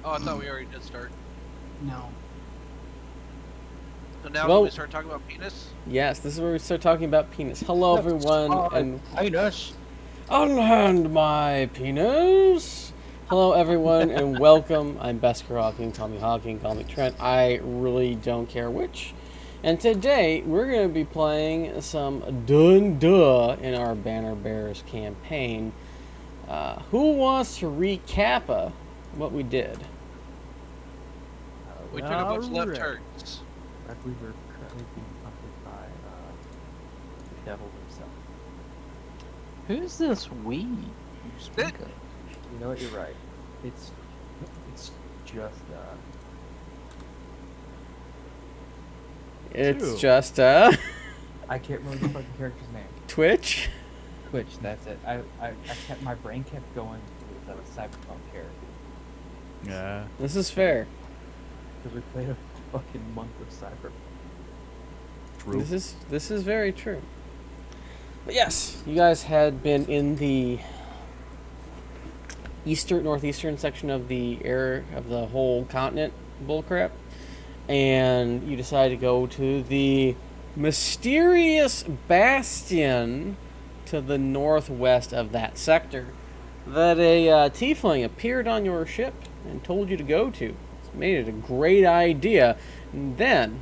Oh, I thought we already did start. No. So now do we Well, start talking about penis? yes, this is where we start talking about penis. Hello, everyone, and Penis. unhand my penis. Hello, everyone, and welcome. I'm Besker Hawking, call me Hawking, call me Trent. I really don't care which. And today, we're going to be playing some Dun-Duh in our Banner Bears campaign. Who wants to recap what we did? We took a bunch of left Alright. turns. Red Weaver currently being hunted by the devil himself. Who's this we you speak of? You know what? You're right. It's just It's Two. just, I can't remember the fucking character's name. Twitch? Twitch. That's it. I kept my brain kept going with a cyberpunk character Yeah. This is fair. because we played a fucking month of cyberpunk. True. This is very true. But yes, you guys had been in the northeastern section of the whole continent bullcrap, and you decided to go to the mysterious bastion to the northwest of that sector that a tiefling appeared on your ship and told you to go to. It's made it a great idea. And then,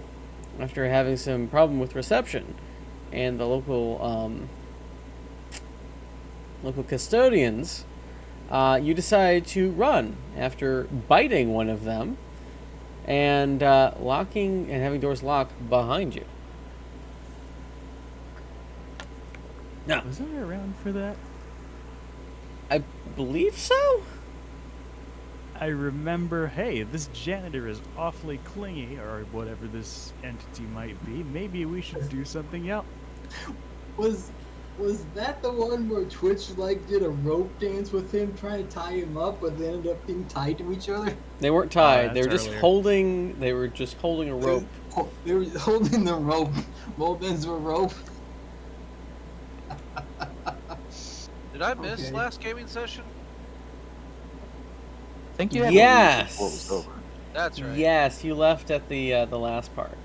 after having some problem with reception and the local custodians, you decide to run after biting one of them and locking and having doors locked behind you. Now, Was I around for that? I believe so. I remember, hey, this janitor is awfully clingy, or whatever this entity might be. Maybe we should do something else. Was that the one where Twitch did a rope dance with him trying to tie him up, but they ended up being tied to each other? They weren't tied. They were that's just earlier. holding. They were just holding a rope. They were holding the rope. Both ends of a rope. Did I miss Okay. last gaming session? I think you had Yes. to leave before it was over. That's right. Yes, you left at the last part.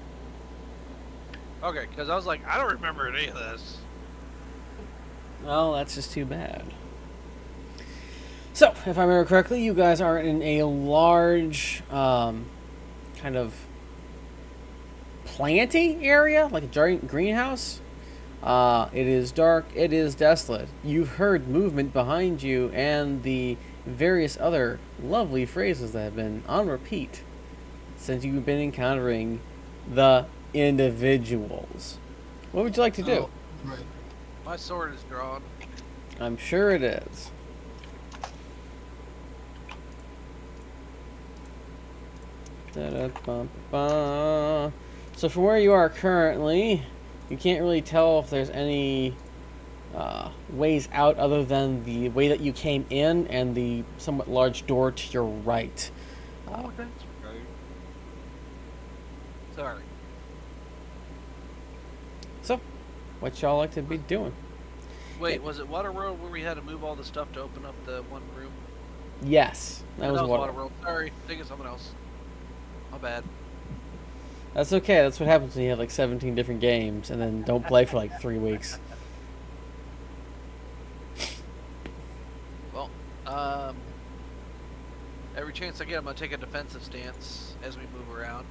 Okay, because I was like, I don't remember any of this. Well, that's just too bad. So, if I remember correctly, you guys are in a large, kind of planty area, like a giant greenhouse. It is dark. It is desolate. You've heard movement behind you and the various other lovely phrases that have been on repeat since you've been encountering the individuals. What would you like to do? Oh, right. My sword is drawn. I'm sure it is. Da-da-ba-ba. So from where you are currently, you can't really tell if there's any ways out other than the way that you came in and the somewhat large door to your right. Oh, that's right. Sorry. So, what y'all like to be doing? Wait, was it Water World where we had to move all the stuff to open up the one room? Yes, that was Water what. World. Sorry, think of something else. My bad. That's okay. That's what happens when you have like 17 different games and then don't play for like 3 weeks. Well, every chance I get, I'm gonna take a defensive stance as we move around,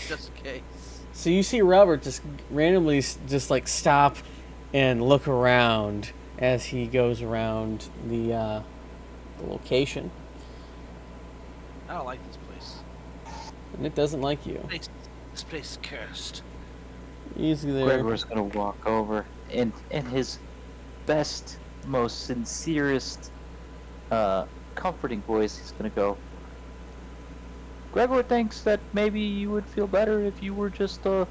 just in case. So you see Robert just randomly just like stop and look around as he goes around the location, I don't like this place. and it doesn't like you. This place is cursed. Easy there. Gregor's gonna walk over and in his best, most sincerest, comforting voice, he's gonna go. Gregor thinks that maybe you would feel better if you were just a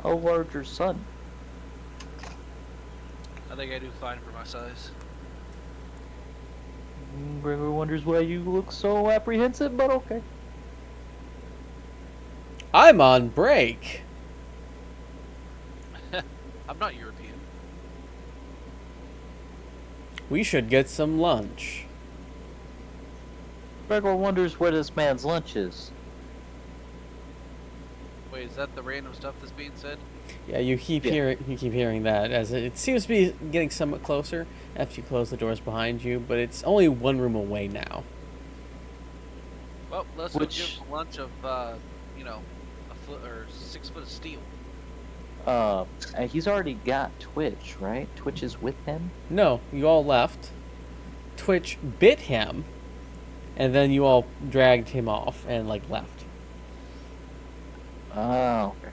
larger son. I think I do fine for my size. Gregor wonders why you look so apprehensive, but okay. I'm on break. I'm not European. We should get some lunch. Gregor wonders where this man's lunch is. Wait, is that the random stuff that's being said? Yeah, you keep Yeah. hearing that as it seems to be getting somewhat closer after you close the doors behind you, but it's only one room away now. Well, let's Which- go give him a lunch of, you know, a foot or 6 foot of steel. He's already got Twitch, right? Twitch is with him. No, you all left. Twitch bit him, and then you all dragged him off and like left. Oh. Okay.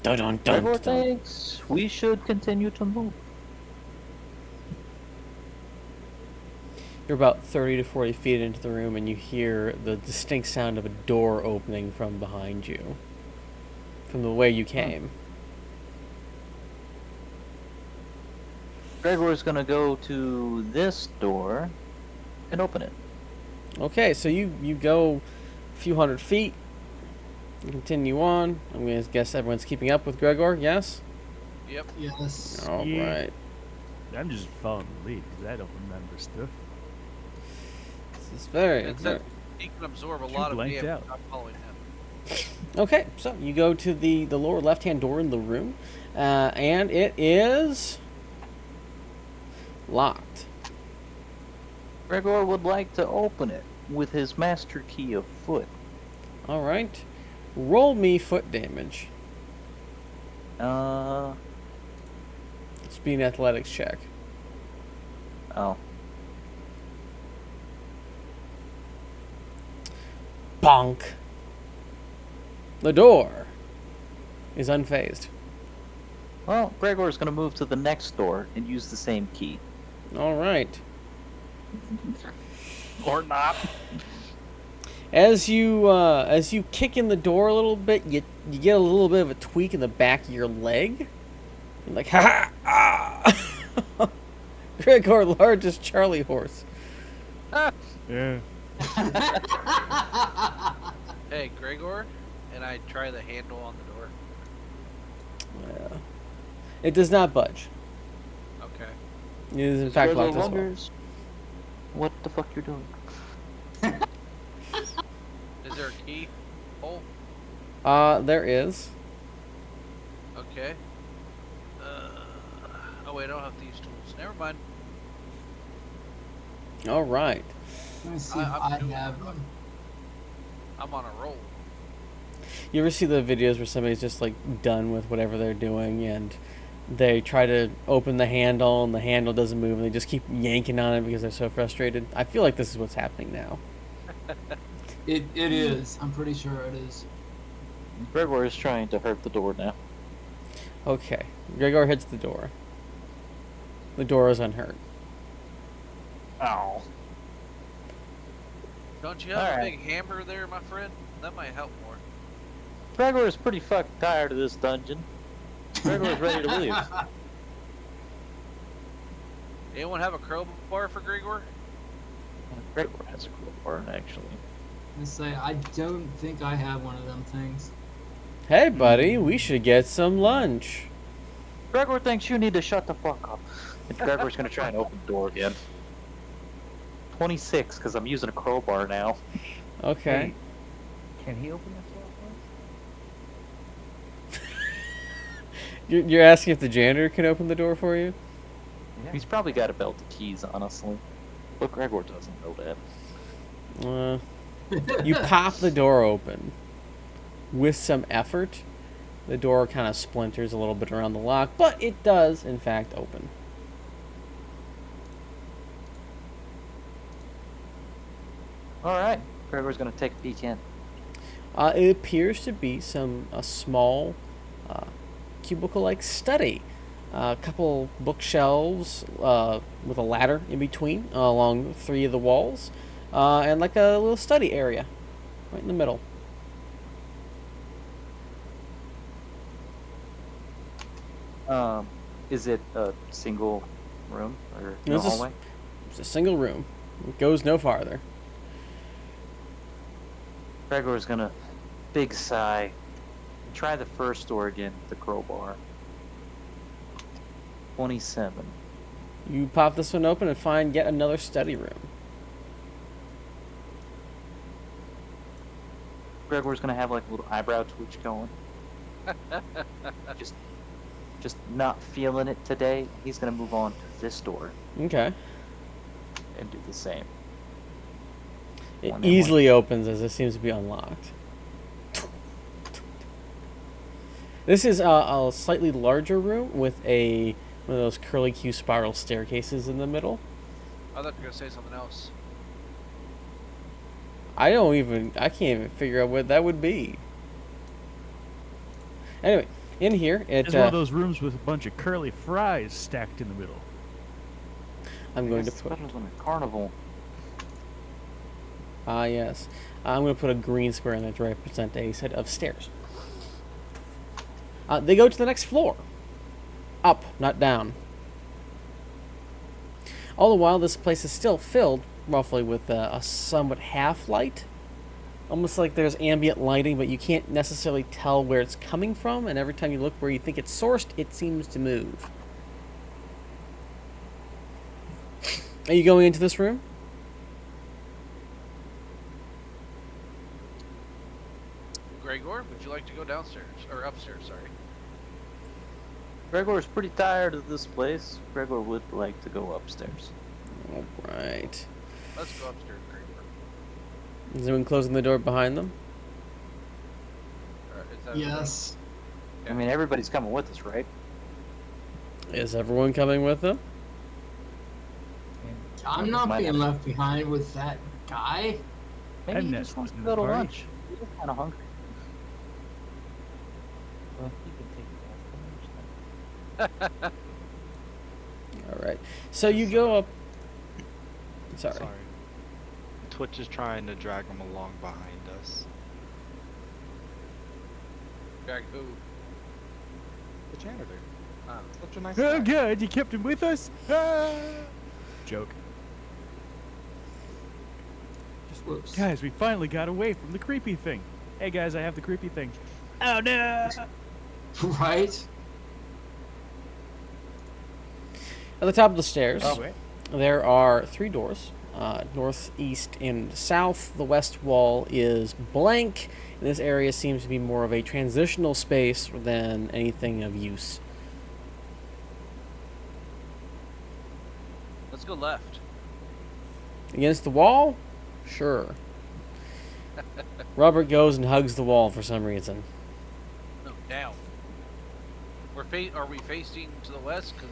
Dun dun dun. Gregor dun. thinks we should continue to move. You're about 30 to 40 feet into the room, and you hear the distinct sound of a door opening from behind you, from the way you came. Gregor's gonna go to this door and open it. Okay, so you go a few hundred feet. You continue on. I'm gonna guess everyone's keeping up with Gregor. Yes. Yep. Yes. All Yeah. right. I'm just following the lead because I don't remember stuff. This is very. It's very- that he can absorb a You lot of blanked damage out. not following him. Okay, so you go to the lower left-hand door in the room, and it is locked. Gregor would like to open it with his master key of foot. All right. Roll me foot damage. Oh. It's be an athletics check. Bonk. The door is unfazed. Well, Gregor's gonna move to the next door and use the same key. All right. Or not. As you kick in the door a little bit, you get a little bit of a tweak in the back of your leg. You're like, ha ha! Ah! Gregor, largest Charlie horse. Yeah. Hey, Gregor, and I try the handle on the door. It does not budge. Okay. It is in fact Gregor locked as well. wonders what the fuck you're doing. Is there a key hole? There is. Okay. Oh wait, I don't have these tools. Never mind. All right. Let me see if I'm I doing have it. them. I'm on a roll. You ever see the videos where somebody's just like done with whatever they're doing and they try to open the handle and the handle doesn't move and they just keep yanking on it because they're so frustrated? I feel like this is what's happening now. It is. I'm pretty sure it is. Gregor is trying to hurt the door now. Okay. Gregor hits the door. The door is unhurt. Oh. Don't you have a Alright. big hammer there, my friend? That might help more. Gregor is pretty fucking tired of this dungeon. Gregor is ready to leave. Anyone have a crowbar for Gregor? Gregor has a crowbar, actually. I say I don't think I have one of them things. Hey, buddy, we should get some lunch. Gregor thinks you need to shut the fuck up. And Gregor's gonna try and open the door again. 26, because I'm using a crowbar now. Okay. Can he open this door for us? You're asking if the janitor can open the door for you? Yeah. He's probably got a belt of keys, honestly. But Gregor doesn't know that. You pop the door open. With some effort, the door kind of splinters a little bit around the lock, but it does, in fact, open. Alright. Gregor's gonna take a peek in. It appears to be a small cubicle-like study. A couple bookshelves with a ladder in between along 3 of the walls, and like a little study area right in the middle. Is it a single room or No, no it's a s- hallway? It's a single room. It goes no farther. Gregor's gonna big sigh and try the first door again with the crowbar. 27. You pop this one open and find yet another study room. Gregor's gonna have like a little eyebrow twitch going. just, just not feeling it today. He's gonna move on to this door Okay. and do the same. It One and easily opens as it seems to be unlocked. This is a slightly larger room with one of those curly Q spiral staircases in the middle. I thought you were gonna say something else. I can't even figure out what that would be. Anyway, in here, It's one of those rooms with a bunch of curly fries stacked in the middle. I'm going to It's put, better than a carnival. yes. I'm going to put a green square in there to represent a set of stairs. They go to the next floor. Up, not down. All the while, this place is still filled, roughly, with a somewhat half light. Almost like there's ambient lighting, but you can't necessarily tell where it's coming from, and every time you look where you think it's sourced, it seems to move. Are you going into this room? Gregor, would you like to go downstairs or upstairs? Sorry. Gregor's pretty tired of this place. Gregor would like to go upstairs. All right. Let's go upstairs, Gregor. Is anyone closing the door behind them? Or is that Yes. I mean, everybody's coming with us, right? Is everyone coming with them? I'm not being left behind with that guy. Maybe I'm he not just wants to splitting go the to party. lunch. He's just kind of hungry. Well, he can take the rest of the lunch then. All right. So you go up. Sorry. Twitch is trying to drag him along behind us. Greg, who? The janitor. Oh. Such a nice Oh, guy. good. You kept him with us? Ah! Joke. Whoops. Guys, we finally got away from the creepy thing. Hey, guys, I have the creepy thing. Oh, no! Right? At the top of the stairs, Oh, wait. there are 3 doors. North, east, and south. The west wall is blank, and this area seems to be more of a transitional space than anything of use. Let's go left. Against the wall? Sure. Robert goes and hugs the wall for some reason. No, down. Are we facing to the west? Because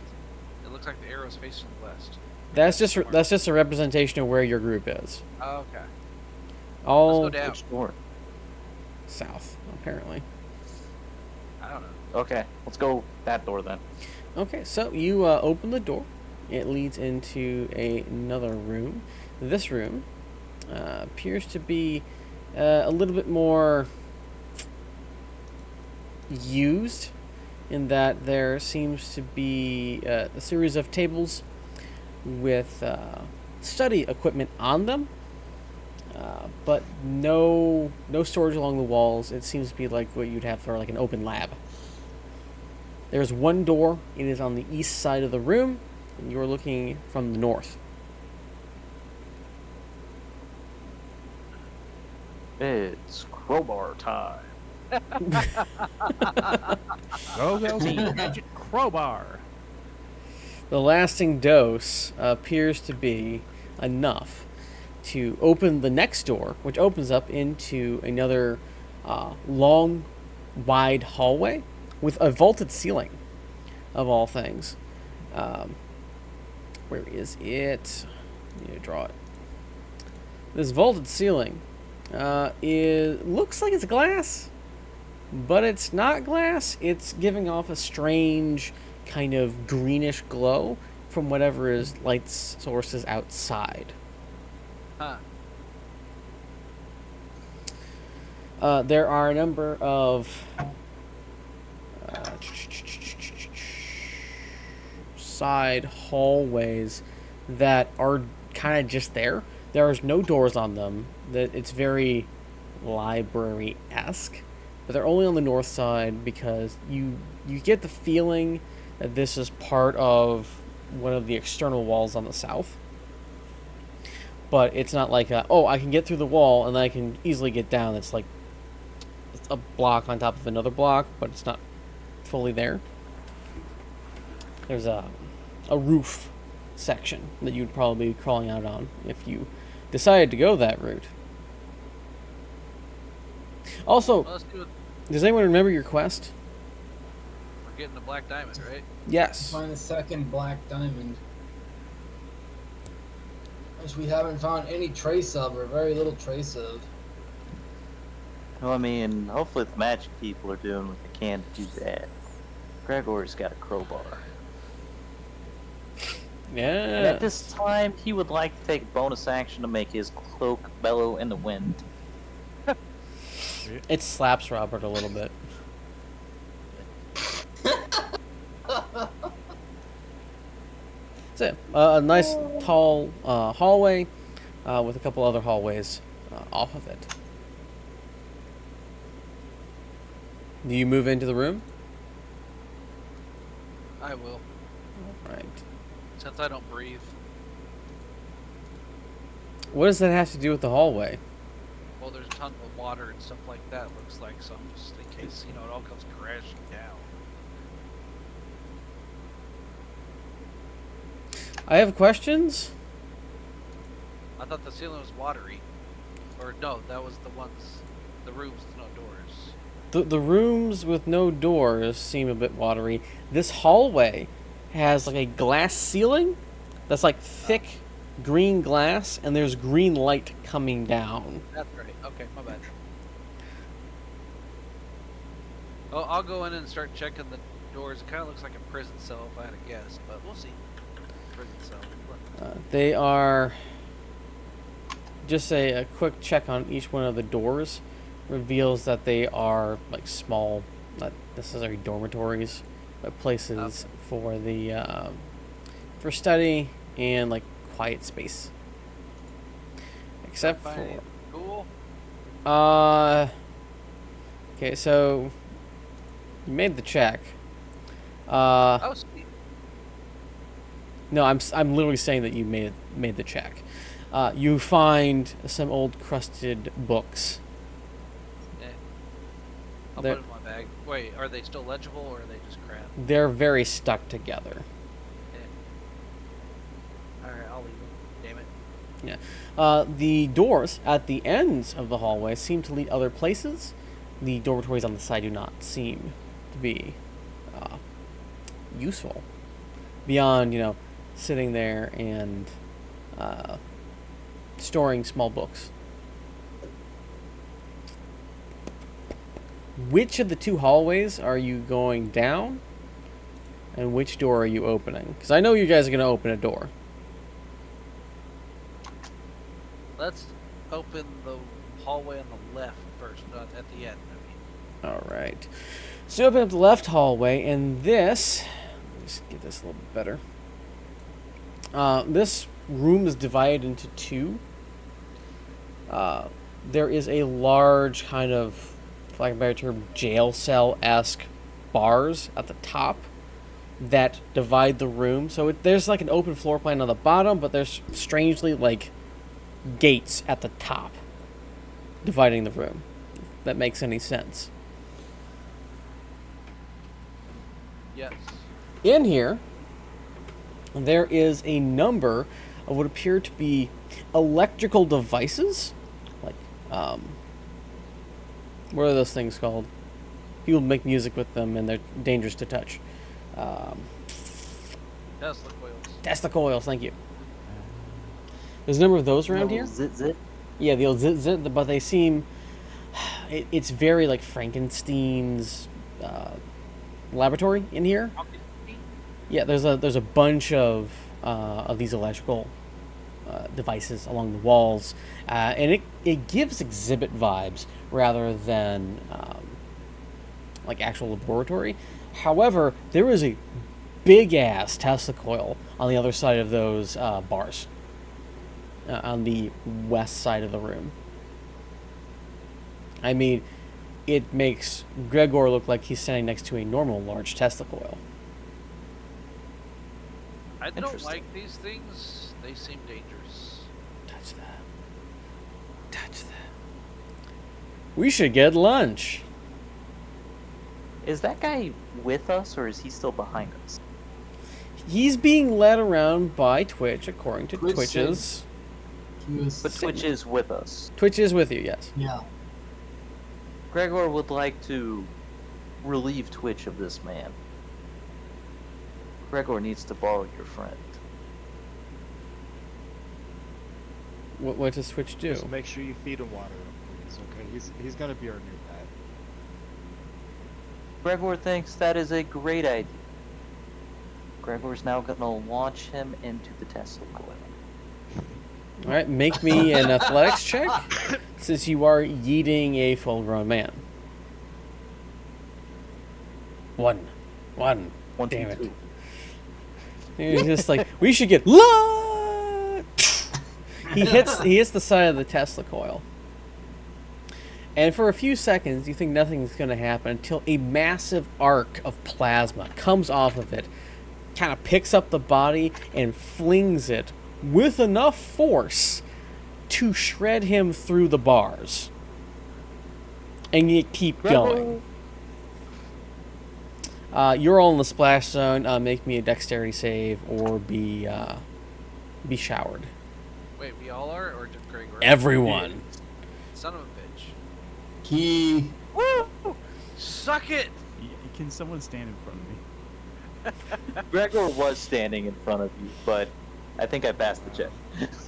it looks like the arrow's facing the west. That's just a representation of where your group is. Oh, okay. All Let's go down. Which door? south, apparently. I don't know. Okay, let's go that door then. Okay, so you open the door. It leads into another room. This room appears to be a little bit more used in that there seems to be a series of tables with study equipment on them, but no storage along the walls. It seems to be like what you'd have for like an open lab. There's one door. It is on the east side of the room, and you're looking from the north. It's crowbar time. Go, go, magic crowbar. The lasting dose appears to be enough to open the next door, which opens up into another long, wide hallway with a vaulted ceiling, of all things. Where is it? I need to draw it. This vaulted ceiling looks like it's glass, but it's not glass. It's giving off a strange kind of greenish glow from whatever is light sources outside. Huh. There are a number of side hallways that are kind of just there. There's no doors on them. That it's very library-esque, but they're only on the north side because you get the feeling that this is part of one of the external walls on the south. But it's not like, oh, I can get through the wall and then I can easily get down. It's like it's a block on top of another block, but it's not fully there. There's a roof section that you'd probably be crawling out on if you decided to go that route. Also, Well, let's do it. does anyone remember your quest? We're getting the black diamond, right? Yes. Find a second black diamond. Which we haven't found any trace of, or very little trace of. Well, I mean, hopefully the magic people are doing what they can to do that. Gregor's got a crowbar. And Yeah. at this time, he would like to take a bonus action to make his cloak bellow in the wind. It slaps Robert a little bit. That's it. A nice tall hallway with a couple other hallways off of it. Do you move into the room? I will, Right. since I don't breathe. What does that have to do with the hallway? Well, there's a ton of water and stuff like that. Looks like so, just in case it all comes crashing down. I have questions. I thought the ceiling was watery, or no, that was the rooms with no doors. The rooms with no doors seem a bit watery. This hallway has like a glass ceiling that's like thick green glass, and there's green light coming down. That's right. Okay, my bad. Oh, I'll go in and start checking the doors. It kind of looks like a prison cell if I had to guess, but we'll see. Prison cell. They are just a quick check on each one of the doors reveals that they are like small, not necessarily dormitories, but places for the for study and like quiet space. Except for Cool. okay, so you made the check. Oh, sweet. No, I'm literally saying that you made the check. You find some old crusted books. I'll They're- put it in my bag. Wait, are they still legible or are they just crap? They're very stuck together. Alright, I'll leave them. Damn it. The doors at the ends of the hallway seem to lead other places. The dormitories on the side do not seem to be useful beyond, sitting there and storing small books. Which of the two hallways are you going down? And which door are you opening? Because I know you guys are going to open a door. Let's open the hallway on the left first, not at the end. I mean. Alright. So you open up the left hallway, and this... Let's get this a little bit better. This room is divided into two. There is a large kind of, for lack of a better term, jail cell-esque bars at the top that divide the room. So there's like an open floor plan on the bottom, but there's strangely like gates at the top dividing the room. If that makes any sense. Yes. In here, there is a number of what appear to be electrical devices. Like, what are those things called? People make music with them and they're dangerous to touch. Tesla coils. Tesla coils, thank you. There's a number of those around here. Zit zit. Yeah, the old zit zit, but they seem... it's very like Frankenstein's laboratory in here. Yeah, there's a bunch of these electrical devices along the walls, and it gives exhibit vibes rather than like actual laboratory. However, there is a big ass Tesla coil on the other side of those bars, on the west side of the room. I mean, it makes Gregor look like he's standing next to a normal large Tesla coil. I don't Interesting. like these things. They seem dangerous. Touch that. Touch that. We should get lunch. Is that guy with us, or is he still behind us? He's being led around by Twitch, according to Twitch Twitch's. He was. But Twitch is with us. Twitch is with you, yes. Yeah. Gregor would like to relieve Twitch of this man. Gregor needs to borrow your friend. What does Twitch do? Just make sure you feed him water, please. Okay, he's gonna be our new pet. Gregor thinks that is a great idea. Gregor's now gonna launch him into the Tesla coil. All right, make me an athletics check, since you are yeeting a full-grown man. One. One, Damn two, it. two. He's just like, we should get lunch. He hits the side of the Tesla coil. And for a few seconds, you think nothing's going to happen until a massive arc of plasma comes off of it, kind of picks up the body and flings it with enough force to shred him through the bars. And you keep going. You're all in the splash zone. Make me a dexterity save or be showered. Wait, we all are, or just Gregor? Everyone. Son of a bitch. He. Woo! Suck it! Can someone stand in front of me? Gregor was standing in front of you, but I think I passed the check.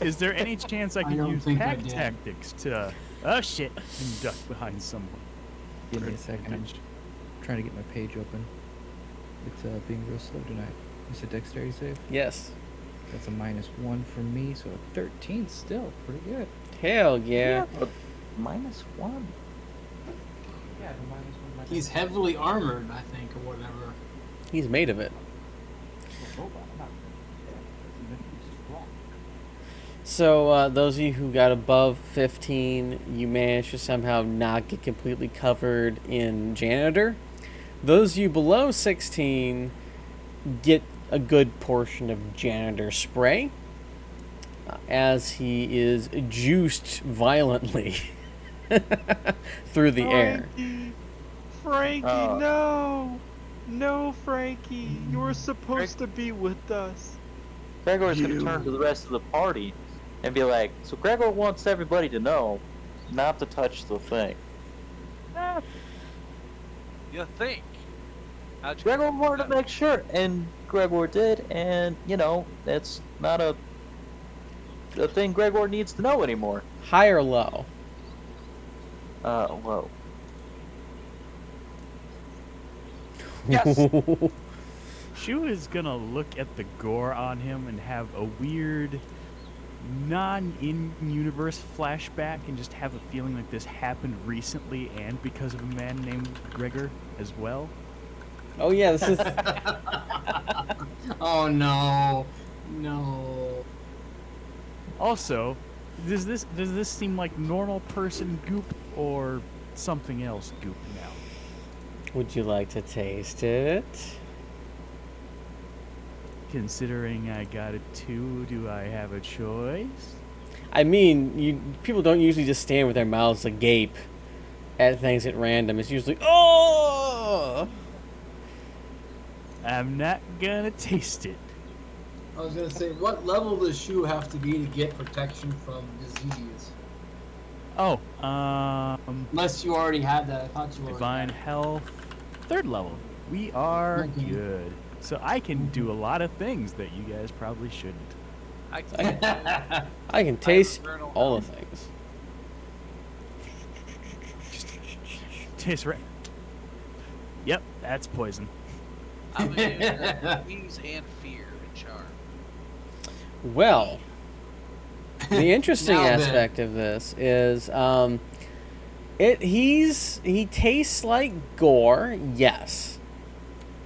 Is there any chance I can don't use think I pack did. tactics to, oh shit, and duck behind someone? Give me For a second. I'm advantage? trying to get my page open. It's being real slow tonight. It's a dexterity save. Yes. That's a -1 from me, so a 13 still pretty good. Hell yeah. But -1. Yeah, the -1. He's heavily armored, I think, or whatever. He's made of it. So, those of you who got above 15, you managed to somehow not get completely covered in janitor. Those of you below 16 get a good portion of janitor spray as he is juiced violently through the air. Frankie, Oh. no! No, Frankie! You were supposed to be with us. Gregor's gonna turn to the rest of the party and be like, so Gregor wants everybody to know not to touch the thing. You think? How'd you Gregor wanted to make sure, and Gregor did, and, you know, it's not a thing Gregor needs to know anymore. High or low? Whoa. Yes. Shu is gonna look at the gore on him and have a weird, non-in-universe flashback and just have a feeling like this happened recently and because of a man named Gregor as well. Oh yeah, this is Oh no. No. Also, does this seem like normal person goop or something else goop now? Would you like to taste it? Considering I got a 2, do I have a choice? I mean, people don't usually just stand with their mouths agape at things at random. It's usually, oh! I'm not gonna taste it. I was gonna say, what level does Shu have to be to get protection from disease? Oh, Unless you already had that. I thought you already divine had health, 3rd level. We are Okay. good. So I can do a lot of things that you guys probably shouldn't. I can't. I can taste eternal all the health. things. Taste right. Yep, that's poison. I'm immune disease and fear and charm. Well, the interesting Now then. aspect of this is, he tastes like gore, yes,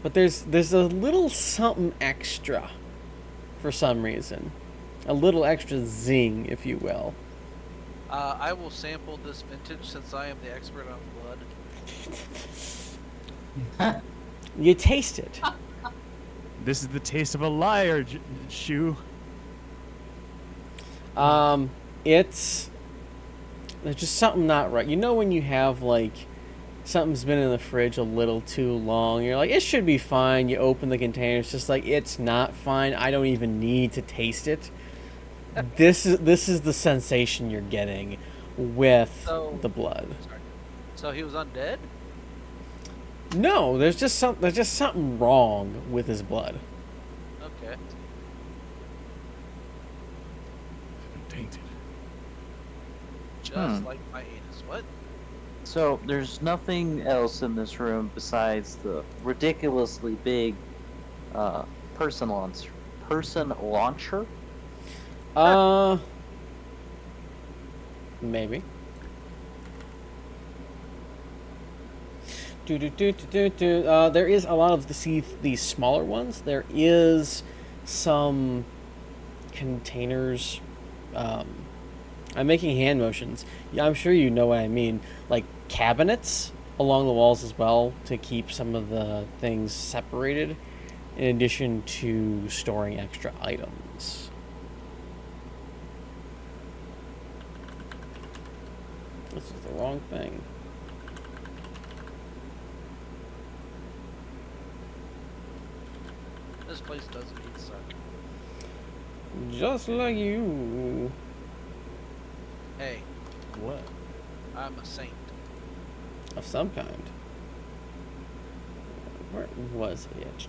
but there's a little something extra, for some reason, a little extra zing, if you will. I will sample this vintage since I am the expert on blood. You taste it. This is the taste of a liar, Shu. It's there's just something not right. You know when you have like something's been in the fridge a little too long, you're like, it should be fine. You open the container, it's just like it's not fine. I don't even need to taste it. This is the sensation you're getting with So- the blood. Sorry. So he was undead? No, there's just something wrong with his blood. Okay. Tainted. Just like my anus. What? So there's nothing else in this room besides the ridiculously big person launcher. Maybe. There is a lot of these smaller ones. There is some containers. I'm making hand motions. Yeah, I'm sure you know what I mean. Like cabinets along the walls as well to keep some of the things separated, in addition to storing extra items. This is the wrong thing. This place does indeed suck. Just like you. Hey, What? I'm a saint. Of some kind. Where was it?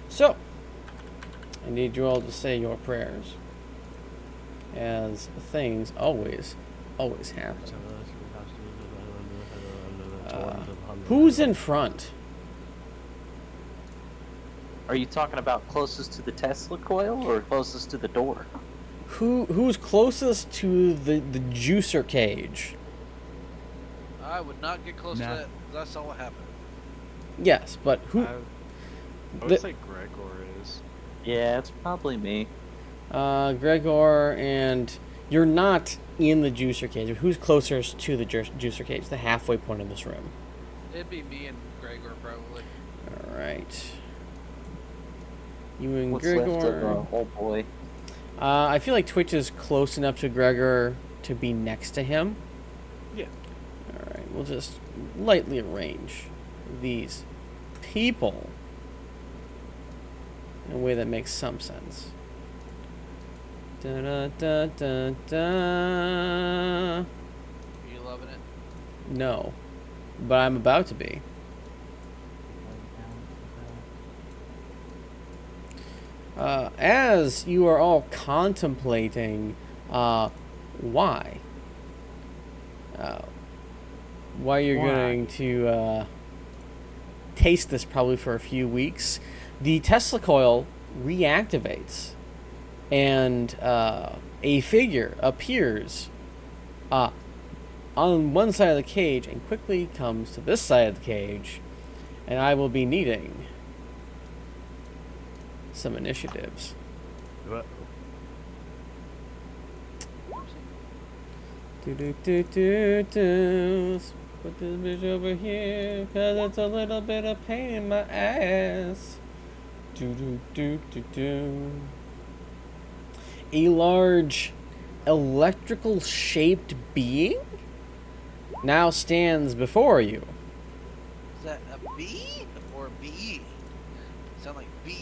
So, I need you all to say your prayers. As things always happen. Who's in front? Are you talking about closest to the Tesla coil or closest to the door? Who's closest to the juicer cage? I would not get close Nah. to that. That's all what happened. Yes, but who? I The- would say Gregor is. Yeah, it's probably me. Gregor, and you're not in the juicer cage. Who's closest to the juicer cage? The halfway point of this room. It'd be me and Gregor probably. All right. You and What's Gregor. left of oh boy. I feel like Twitch is close enough to Gregor to be next to him. Yeah. All right, we'll just lightly arrange these people in a way that makes some sense. Da da da da da. Are you loving it? No, but I'm about to be. As you are all contemplating why you're Why? going to taste this probably for a few weeks, the Tesla coil reactivates, and a figure appears on one side of the cage and quickly comes to this side of the cage, and I will be needing some initiatives. What? Let's put this bitch over here, cause it's a little bit of pain in my ass. A large electrical shaped being now stands before you. Is that a B or a B? Sound like B.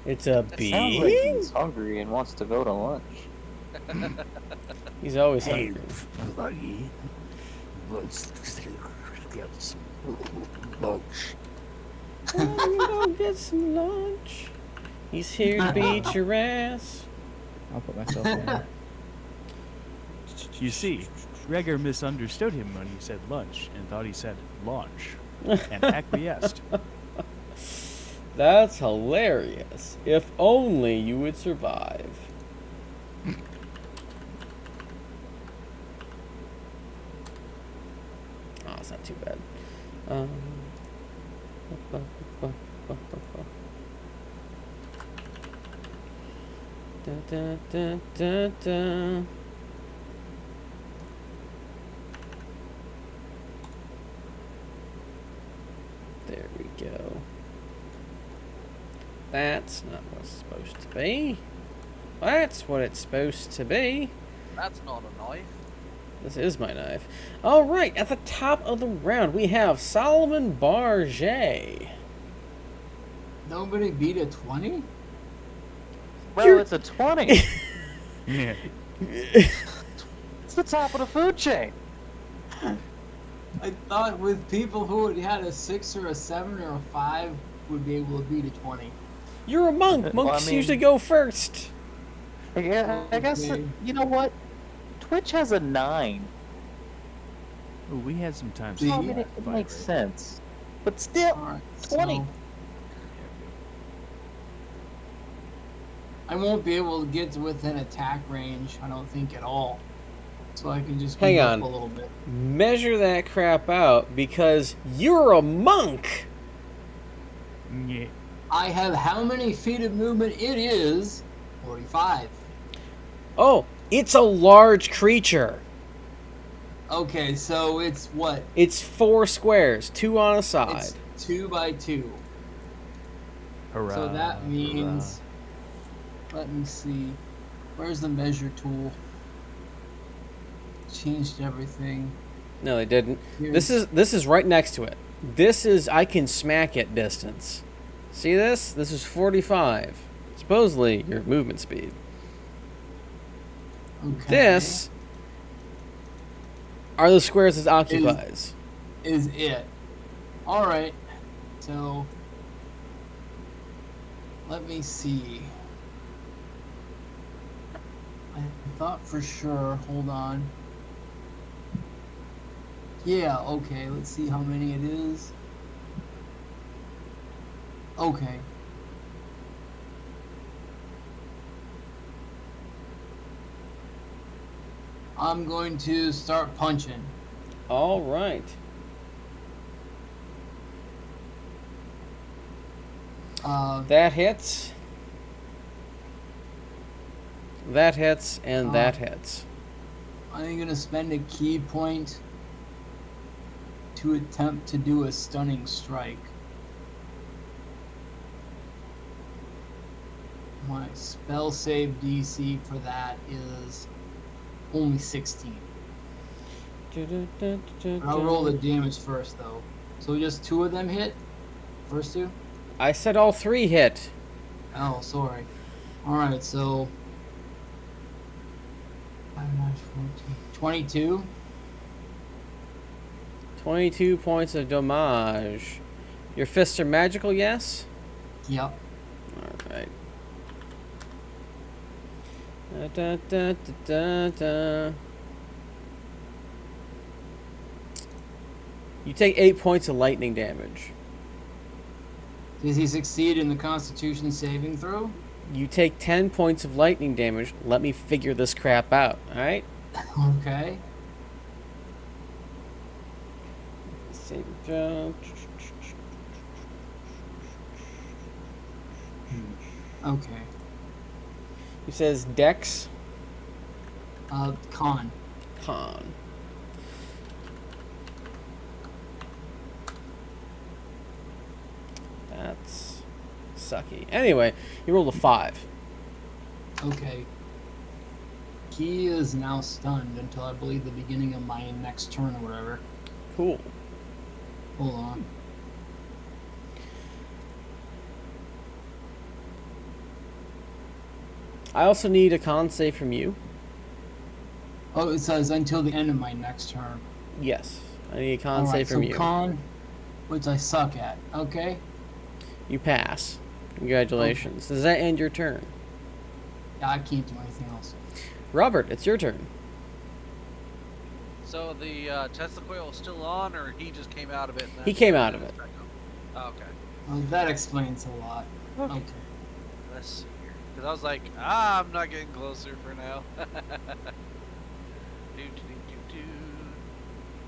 It's a Sounds like being? he's hungry and wants to go to lunch. He's always Hey, hungry. buddy. Let's get some lunch. Oh, you go get some lunch. He's here to beat your ass. I'll put myself in. You see, Gregor misunderstood him when he said lunch and thought he said launch and acquiesced. That's hilarious. If only you would survive. Oh, it's not too bad. Da, da, da, da, da. There we go. That's not what it's supposed to be. That's what it's supposed to be. That's not a knife. This is my knife. All right, at the top of the round, we have Solomon Barget. Nobody beat a 20? Well, You're- it's a 20. Yeah. It's the top of the food chain. I thought with people who had a 6 or a 7 or a 5 would be able to beat a 20. You're a monk. Well, I Monks mean- usually go first. Yeah, I guess, Okay. you know what? Twitch has a 9. Ooh, we had some time. See? So, I since mean, that it fight, makes right? sense. But still, Alright, 20. so I won't be able to get to within attack range, I don't think at all. So I can just Hang move on. up a little bit. Measure that crap out because you're a monk. Yeah. I have how many feet of movement? It is 45. Oh, it's a large creature. Okay, so it's what? It's 4 squares, 2 on a side. It's 2 by 2. Hurrah. So that means, let me see, where's the measure tool? Changed everything. No, they didn't. Here's- This is right next to it. This is I can smack it distance. See this? This is 45. Supposedly your movement speed. okay. This are the squares it occupies. Is it. Alright, so let me see. I thought for sure, hold on. Yeah, okay, let's see how many it is. Okay. I'm going to start punching. All right. That hits. That hits, and that hits. I'm gonna spend a key point to attempt to do a stunning strike. My spell save DC for that is only 16. I'll roll the damage first though. So just 2 of them hit? First 2? I said all 3 hit. Oh, sorry. Alright, so 22. 22 points of damage. Your fists are magical, yes? Yep. Alright. Da, da, da, da. You take 8 points of lightning damage. Does he succeed in the Constitution saving throw? You take 10 points of lightning damage. Let me figure this crap out, alright? Okay. Save throw. Okay. He says Dex Con. Con. That's sucky. Anyway, he rolled a 5. Okay. He is now stunned until I believe the beginning of my next turn or whatever. Cool. Hold on. I also need a con save from you. Oh, it says until the end of my next turn. Yes. I need a con Alright, save from so you. con, which I suck at. Okay. You pass. Congratulations. Does that end your turn? Yeah, I can't do anything else. Robert, it's your turn. So the Tesla coil is still on, or he just came out of it? And He then- came out of it. Oh, okay. Well, that explains a lot. Okay. Let's see here. Because I was like, I'm not getting closer for now. Do, do, do, do,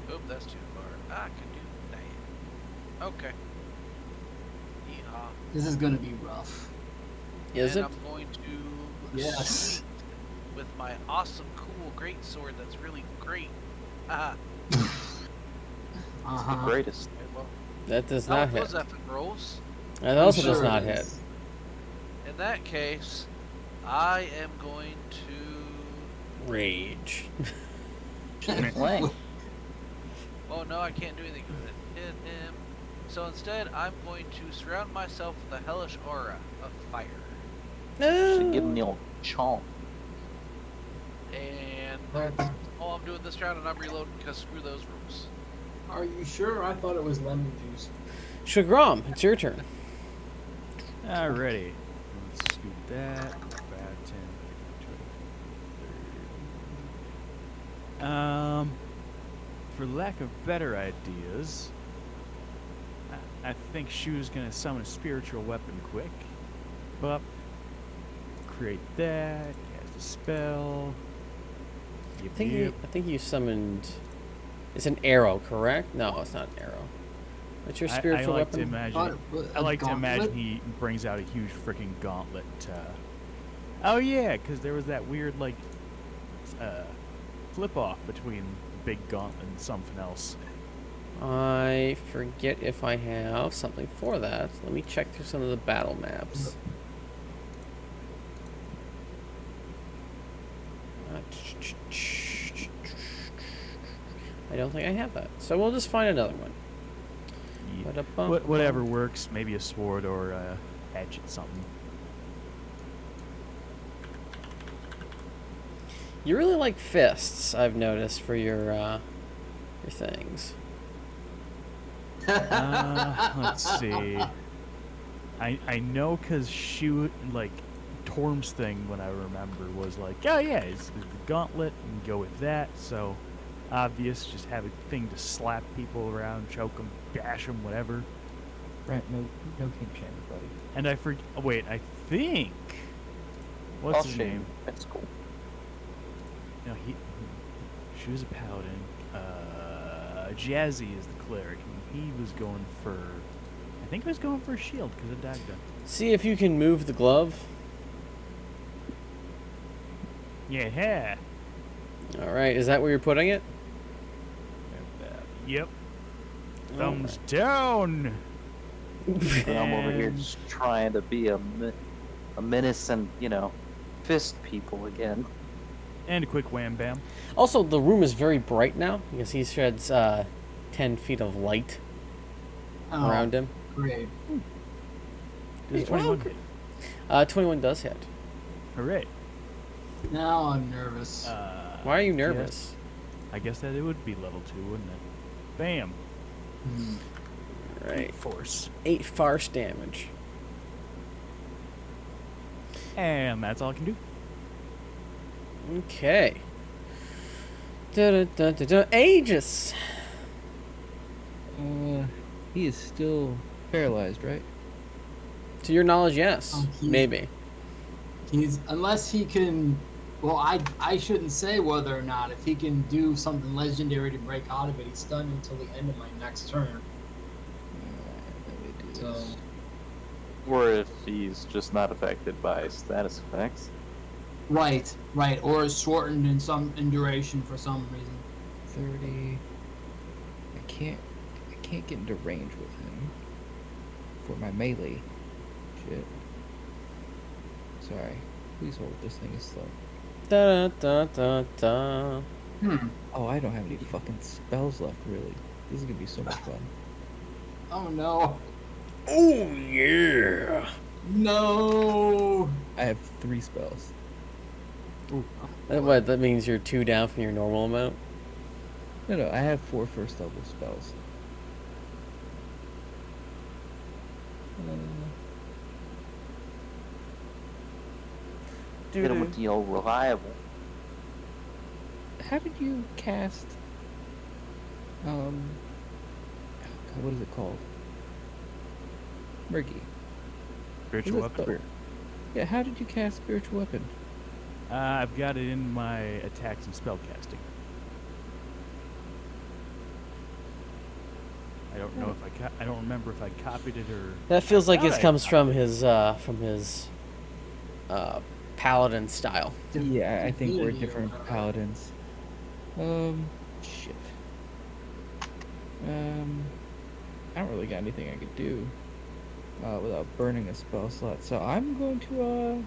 do. Oop, that's too far. I can do that. Okay. Yeehaw. This is gonna be rough. Is and it? I'm going to Yes. sweep with my awesome, cool, great sword that's really great. Ah, It's the Uh-huh. greatest. okay, well, That does not Not hit. those epic rolls. That also does Sure not it hit. is. In that case, I am going to. Rage. Lang. Oh no, I can't do anything with it. Hit him. So instead, I'm going to surround myself with a hellish aura of fire. Should give him the No. old chomp. And that's all I'm doing this round, and I'm reloading because screw those rules. Are you sure? I thought it was lemon juice. Shagrom, it's your turn. Alrighty. Let's do that. 5, 10, 30. For lack of better ideas, I think Shu's gonna summon a spiritual weapon quick. But create that, cast a spell. Yep, yep. I think you summoned. It's an arrow, correct? No, it's not an arrow. What's your spiritual I like weapon? to imagine. I like to imagine he brings out a huge freaking gauntlet. Oh yeah, because there was that weird like flip off between the big gauntlet and something else. I forget if I have something for that. Let me check through some of the battle maps. I don't think I have that. So we'll just find another one. Whatever works. Maybe a sword or a hatchet, something. You really like fists, I've noticed, for your things. Let's see. I know because Shu, like, Torm's thing, when I remember, was like, oh yeah, it's the gauntlet, and go with that. So obvious, just have a thing to slap people around, choke them, bash them, whatever. Right, no king shame, buddy. And I wait, I think. What's I'll his shame. name? That's cool. No, Shu's a paladin. Jazzy is the cleric. And he was going for. I think he was going for a shield because of Dagda. See if you can move the glove. Yeah. All right, is that where you're putting it? Yep. All Thumbs down. And I'm over here And- just trying to be a menace and, fist people again. And a quick wham bam. Also, the room is very bright now because he sheds 10 feet of light around him. Great. Does Hey, 21 wow. hit? 21 does hit. Hooray. Now I'm nervous. Why are you nervous? I guess that it would be level 2, wouldn't it? Bam. Hmm. Right. Force. 8 farce damage. And that's all I can do. Okay. Aegis. He is still paralyzed, right? To your knowledge, yes. He's- Maybe. Unless he can. Well, I shouldn't say whether or not. If he can do something legendary to break out of it, he's stunned until the end of my next turn. Let me do So, this. Or if he's just not affected by status effects. right, or is shortened in duration for some reason. 30. I can't get into range with him for my melee. Shit. Sorry. Please hold. This thing is slow. Da da da da. Oh, I don't have any fucking spells left, really. This is gonna be so much fun. Oh no. Oh yeah. No. I have 3 spells. What? That means you're 2 down from your normal amount. No, I have 4 first level spells. Hit him with the old reliable. How did you cast? God, what is it called? Murky. Spiritual What is it weapon. called? Yeah, how did you cast spiritual weapon? I've got it in my attacks and spell casting. I don't know if I don't remember if I copied it or. That feels like it Alright. comes from his paladin style. Yeah, I think we're Divinity or different whatever. paladins. Shit. I don't really got anything I could do without burning a spell slot. So I'm going to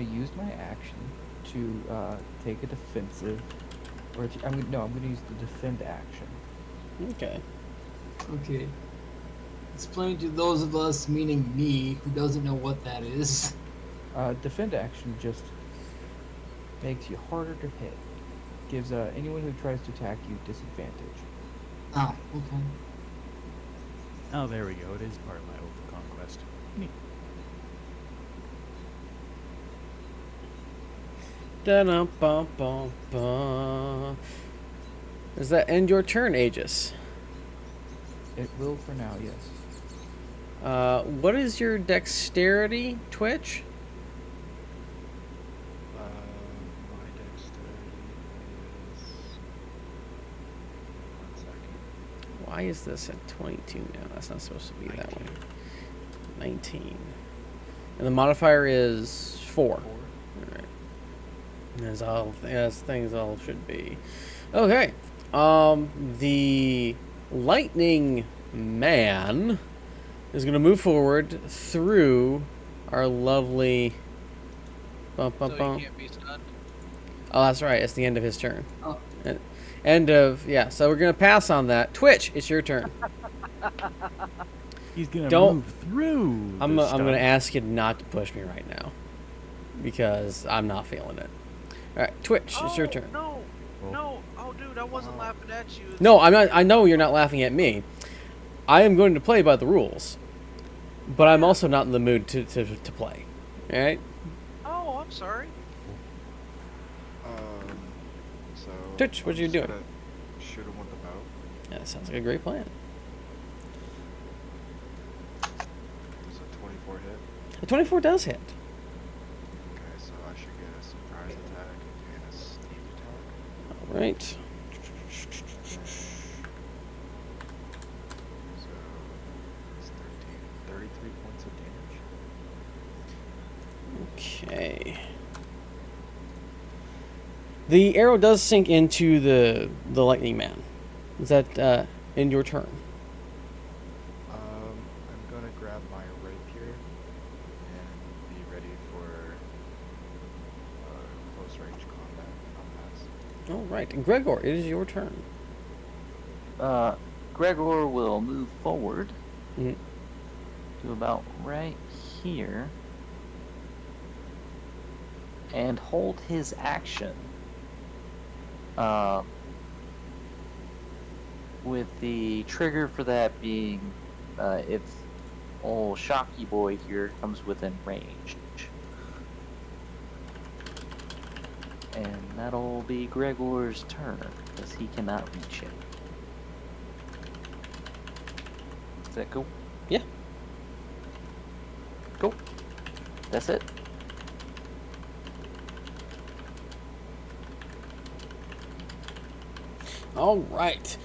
use my action to take a defensive, I'm gonna use the defend action. Okay. Okay. Explain to those of us, meaning me, who doesn't know what that is. Defend action just makes you harder to hit. Gives anyone who tries to attack you disadvantage. Oh, okay. Oh, there we go. It is part of my overconquest. Neat. Da-dum-bum-bum-bum. Does that end your turn, Aegis? It will for now, yes. What is your dexterity, Twitch? My dexterity is. 1 second. Why is this at 22 now? That's not supposed to be that way. 19. And the modifier is 4. All right. As things all should be. Okay. The lightning man is going to move forward through our lovely. Bum, bum, So bum. he can't be stunned. Oh, that's right. It's the end of his turn. Oh. End of, yeah. So we're going to pass on that. Twitch, it's your turn. He's gonna Don't- move through. I'm the going to stun. ask you not to push me right now because I'm not feeling it. All right, Twitch, it's your turn. No, Oh. no. Oh, dude, I wasn't laughing at you. No, I'm not. I know you're not laughing at me. I am going to play by the rules, but I'm also not in the mood to play. All right, Oh, I'm sorry. So. Twitch, what I'm you just doing? gonna Shoot him with the bow. Yeah, that sounds like a great plan. Does a 24 hit? The 24 does hit. Okay, so I should get a surprise attack and a sneak attack. All right. So it's 33 points of damage. Okay. The arrow does sink into the lightning man. Is that end your turn? I'm gonna grab my rapier and be ready for close range combat. All right, and Gregor, it is your turn. Gregor will move forward Mhm. to about right here and hold his action. With the trigger for that being if old Shocky Boy here comes within range. And that'll be Gregor's turn, because he cannot reach him. Is that cool? Yeah. Cool. That's it. All right.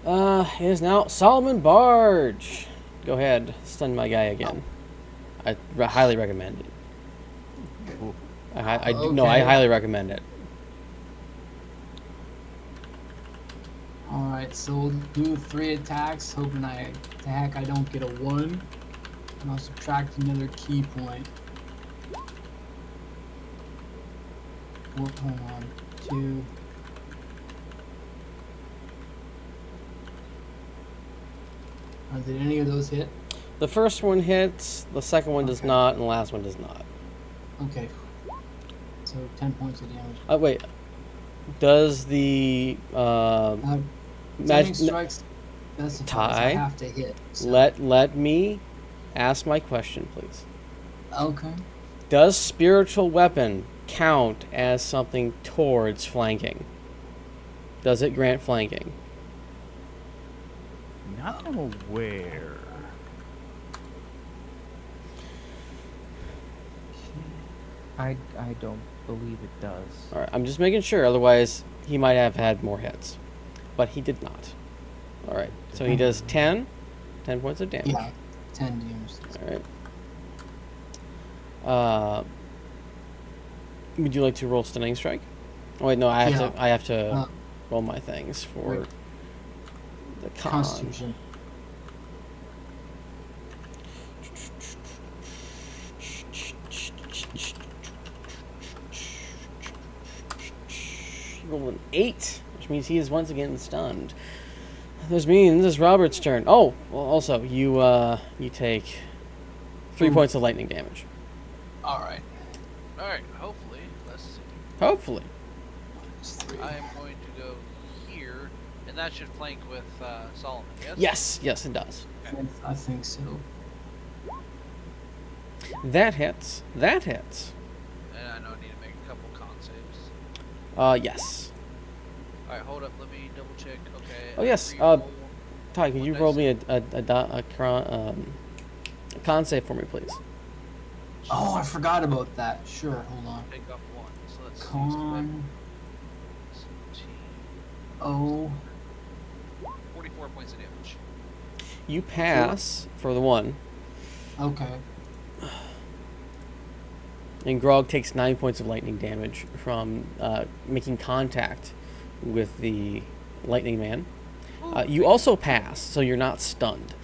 It is now Solomon Barge. Go ahead, stun my guy again. I highly recommend it. Cool. I Okay. highly recommend it. Alright, so we'll do 3 attacks, hoping I don't get a 1. And I'll subtract another key point. Hold on. 2. Did any of those hit? The first one hits, the second one does Okay. not, and the last one does not. Okay. So 10 points of damage. Wait. Does the Stunning magic strikes specifies tie? I have to hit. So. let me ask my question, please? Okay. Does spiritual weapon count as something towards flanking? Does it grant flanking? Not that I'm aware. I don't believe it does. All right, I'm just making sure. Otherwise, he might have had more hits, but he did not. All right, so he does 10 points of damage. Yeah. 10 damage. All right. Would you like to roll stunning strike? Oh wait, no. I have to Uh, roll my things for wait. the con. Constitution. rolled an 8, which means he is once again stunned. This means it's Robert's turn. Oh, well, also you take 3 points of lightning damage. All right. All right. Hopefully, let's see. Hopefully. It's 3. I am going to go here, and that should flank with Solomon. Yes. Yes, it does. I think so. That hits. That hits. And I know I need to make a couple con saves. Yes. All right, hold up. Let me double check. Okay. Oh, yes, re-roll. Ty, could One you dice. roll me a con save for me, please? Oh, I forgot about that. Sure, hold on. Take off 1. So let's use the Con weapon. O. 44 points of damage. You pass for the 1, Okay. and Grog takes 9 points of lightning damage from making contact with the lightning man. You also pass, so you're not stunned.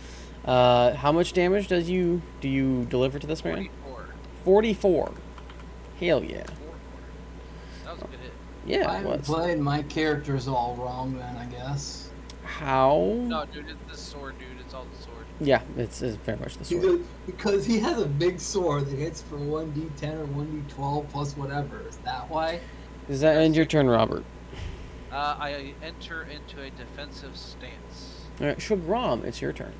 How much damage do you deliver to this man? 44. 44. Hell yeah. 44. That was a good hit. Yeah, I it haven't was. played. My character's all wrong then, I guess. No, How? dude, it's the sword, dude. It's all the sword. Yeah, it's very much the sword. Because he has a big sword that hits for 1d10 or 1d12 plus whatever. Is that why? Does that end your turn, Robert? I enter into a defensive stance. All right, Shugram, it's your turn.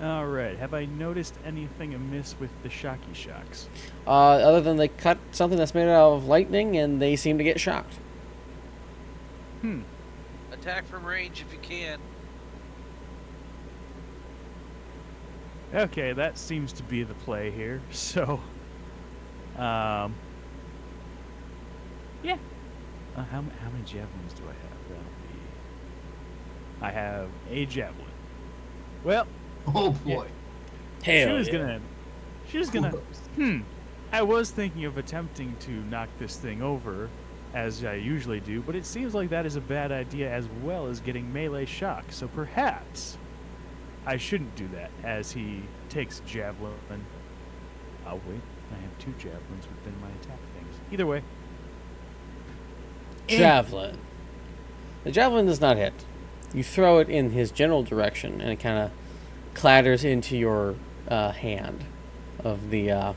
All right. Have I noticed anything amiss with the shocky shocks? Other than they cut something that's made out of lightning and they seem to get shocked. Attack from range if you can. Okay, that seems to be the play here. So, yeah. How many javelins do I have? That'll be. I have a javelin. Well, Oh boy. Hell she was gonna. I was thinking of attempting to knock this thing over, as I usually do, but it seems like that is a bad idea as well as getting melee shock. So perhaps I shouldn't do that, as he takes javelin. Oh wait, I have 2 javelins within my attack things. Either way. Javelin. The javelin does not hit. You throw it in his general direction, and it kind of clatters into your hand of the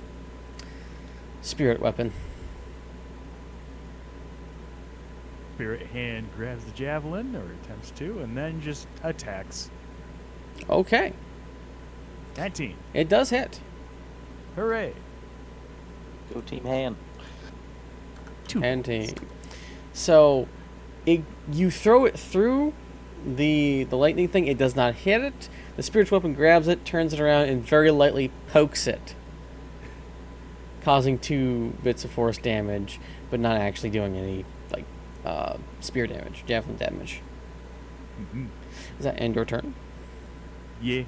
spirit weapon. Spirit hand grabs the javelin, or attempts to, and then just attacks. Okay, 19. it does hit. Hooray. Go team hand. 2 And points. so, you throw it through the lightning thing. It does not hit it. The spiritual weapon grabs it, turns it around, and very lightly pokes it, causing 2 bits of force damage, but not actually doing any spear damage, javelin damage. Mhm. Does that end your turn? Yeah.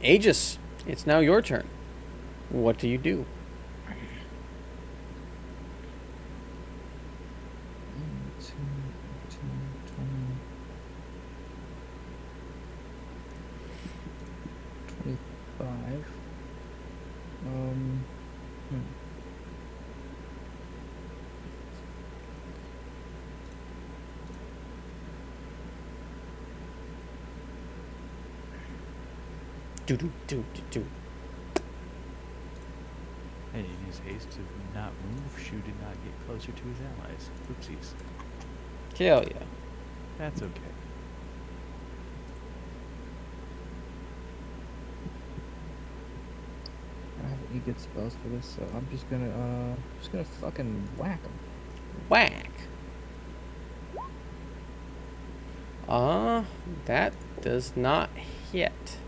Aegis, it's now your turn. What do you do? 25. Do. And in his haste to not move, Shu did not get closer to his allies. Oopsies. Hell yeah. That's okay. I don't have any good spells for this, so I'm just gonna fucking whack him. Whack. That does not hit.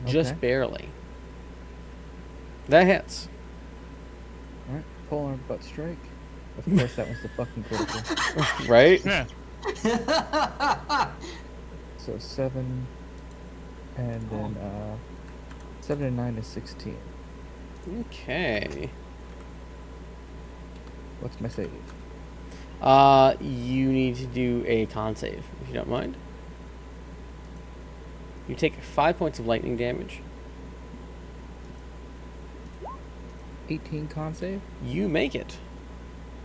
Just Okay. barely. That hits. Alright, polar butt strike. Of course, that was the fucking critical. Right? Yeah. So 7, and then 7 and 9 is 16. Okay. What's my save? You need to do a con save, if you don't mind. You take 5 points of lightning damage. 18 con save. You make it.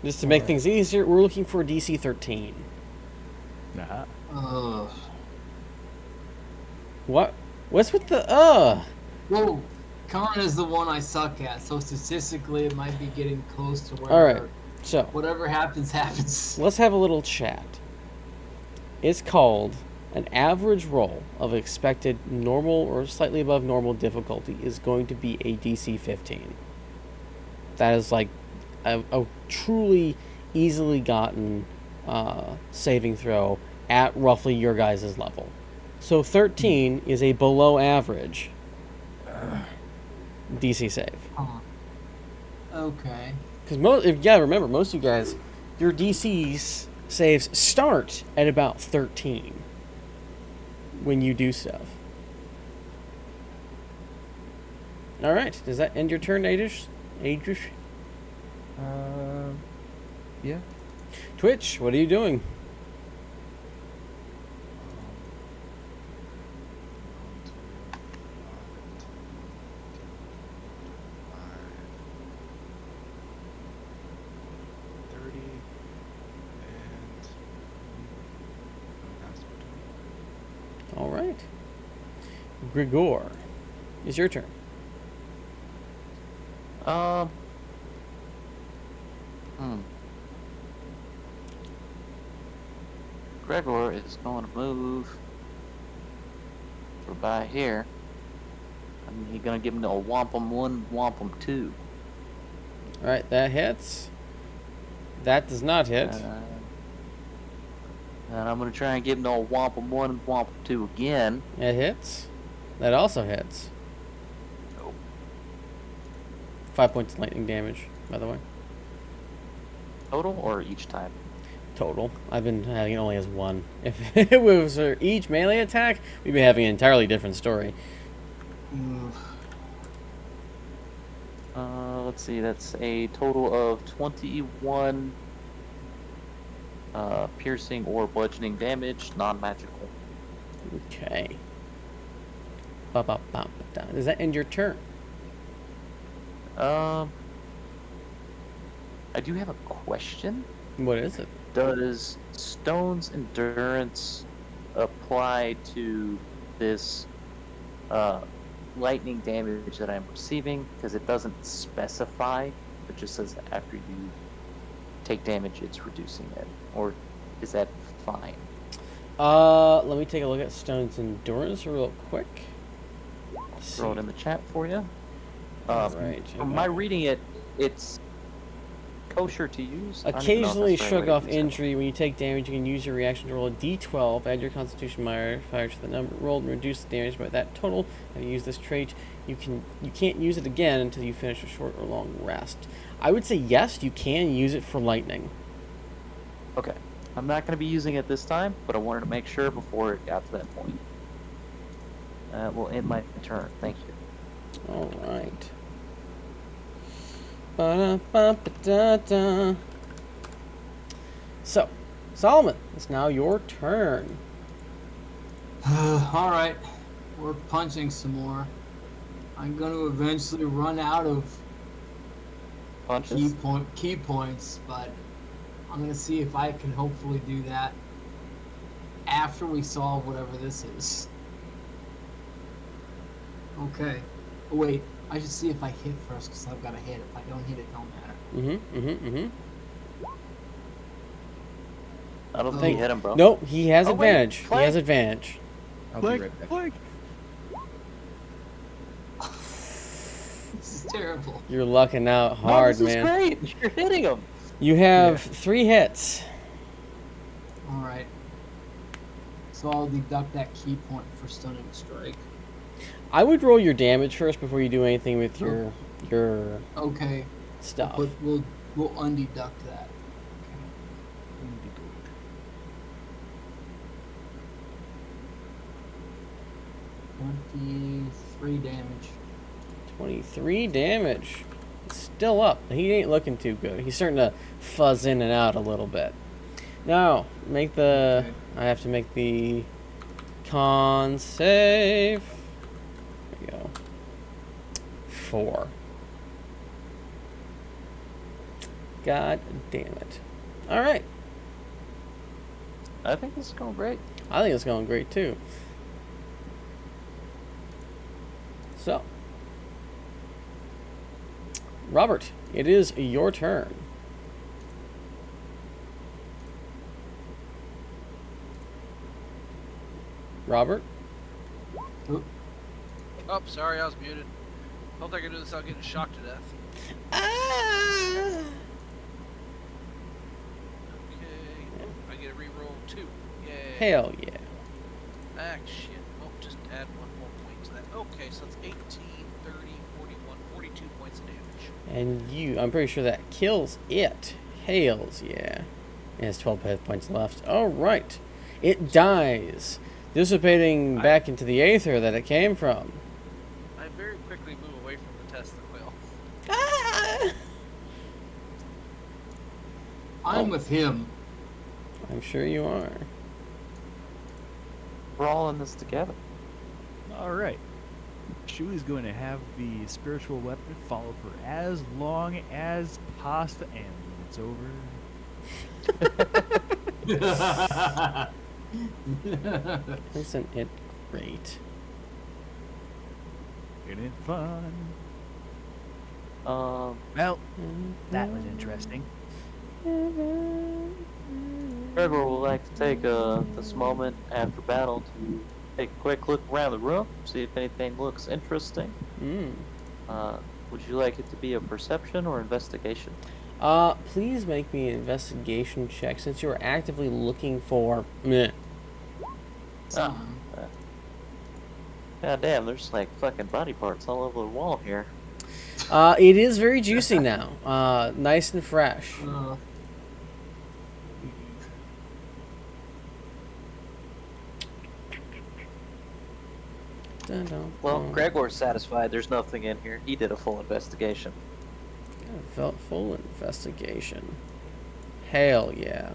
Just to make things easier, we're looking for a DC 13. Uh-huh. Ugh. What? What's with the Well, Con is the one I suck at, so statistically it might be getting close to where All right. So whatever happens, happens. let's have a little chat. It's called an average roll of expected normal or slightly above normal difficulty is going to be a DC 15. That is like a truly easily gotten saving throw at roughly your guys' level. So 13 is a below average DC save. Huh. Okay. Because remember, most of you guys, your DC's saves start at about 13 when you do stuff. All right, does that end your turn, Adish? Yeah. Twitch, what are you doing? All right. Grigor, it's your turn. Gregor is going to move for by here. And he's going to give him a wampum 1, wampum 2. All right, that hits. That does not hit. And I'm going to try and give him a wampum 1 and wampum 2 again. It hits. That also hits. Nope. 5 points of lightning damage, by the way. Total or each time? Total. I've been having it only as one. If it was for each melee attack, we'd be having an entirely different story. Let's see, that's a total of 21 piercing or bludgeoning damage, non-magical. Okay. Does that end your turn? I do have a question. What is it? Does Stone's Endurance apply to this lightning damage that I'm receiving? Because it doesn't specify. It just says that after you take damage, it's reducing it. Or is that fine? Let me take a look at Stone's Endurance real quick. Throw it in the chat for you. Right. From my reading it, it's kosher to use. Occasionally shrug off injury. When you take damage, you can use your reaction to roll a d12, add your constitution modifier to the number rolled, and reduce the damage by that total. If you use this trait, you can't use it again until you finish a short or long rest. I would say yes, you can use it for lightning. Okay. I'm not going to be using it this time, but I wanted to make sure before it got to that point. We'll end my turn. Thank you. All right. Ba-da-ba-ba-da-da. So, Solomon, it's now your turn. All right, we're punching some more. I'm going to eventually run out of Punches. key points, but I'm going to see if I can hopefully do that after we solve whatever this is. Okay. Oh, wait, I should see if I hit first because I've got to hit. If I don't hit, it don't matter. I don't think you hit him, bro. Nope, he has Oh, wait, advantage. He flank. has advantage. I'll be right back. Flank. This is terrible. You're lucking out hard, this is man. great. You're hitting him. You have 3 hits. All right. So I'll deduct that key point for stunning strike. I would roll your damage first before you do anything with your Okay. stuff. But we'll undeduct that. Okay. 23 damage. 23 damage. Still up. He ain't looking too good. He's starting to fuzz in and out a little bit. Now, make the... Okay. I have to make the con save. There we go. 4. God damn it. All right. I think this is going great. I think it's going great too. So, Robert, it is your turn. Robert? Oh, sorry, I was muted. Hope I can do this without getting shocked to death. Ah! Okay. I get a reroll 2. Yay. Hell yeah. Shit. Oh, just add 1 more point to that. Okay, so it's 18, 30, 41, 42 points of damage. And I'm pretty sure that kills it. Hells yeah. It has 12 hit points left. Alright. It dies, dissipating back into the aether that it came from. I very quickly move away from the testicle. Ah! I'm with him. I'm sure you are. We're all in this together. All right. Chewy's going to have the spiritual weapon follow for as long as possible, and when it's over. Isn't it great? Isn't it fun? Um, Well, that was interesting. Gregor would like to take this moment after battle to take a quick look around the room, see if anything looks interesting. Mm. Would you like it to be a perception or investigation? Please make me an investigation check since you're actively looking for meh. God damn, there's like fucking body parts all over the wall here. It is very juicy now. Nice and fresh. Well, Gregor's satisfied there's nothing in here. He did a full investigation. Felt full investigation. Hell yeah.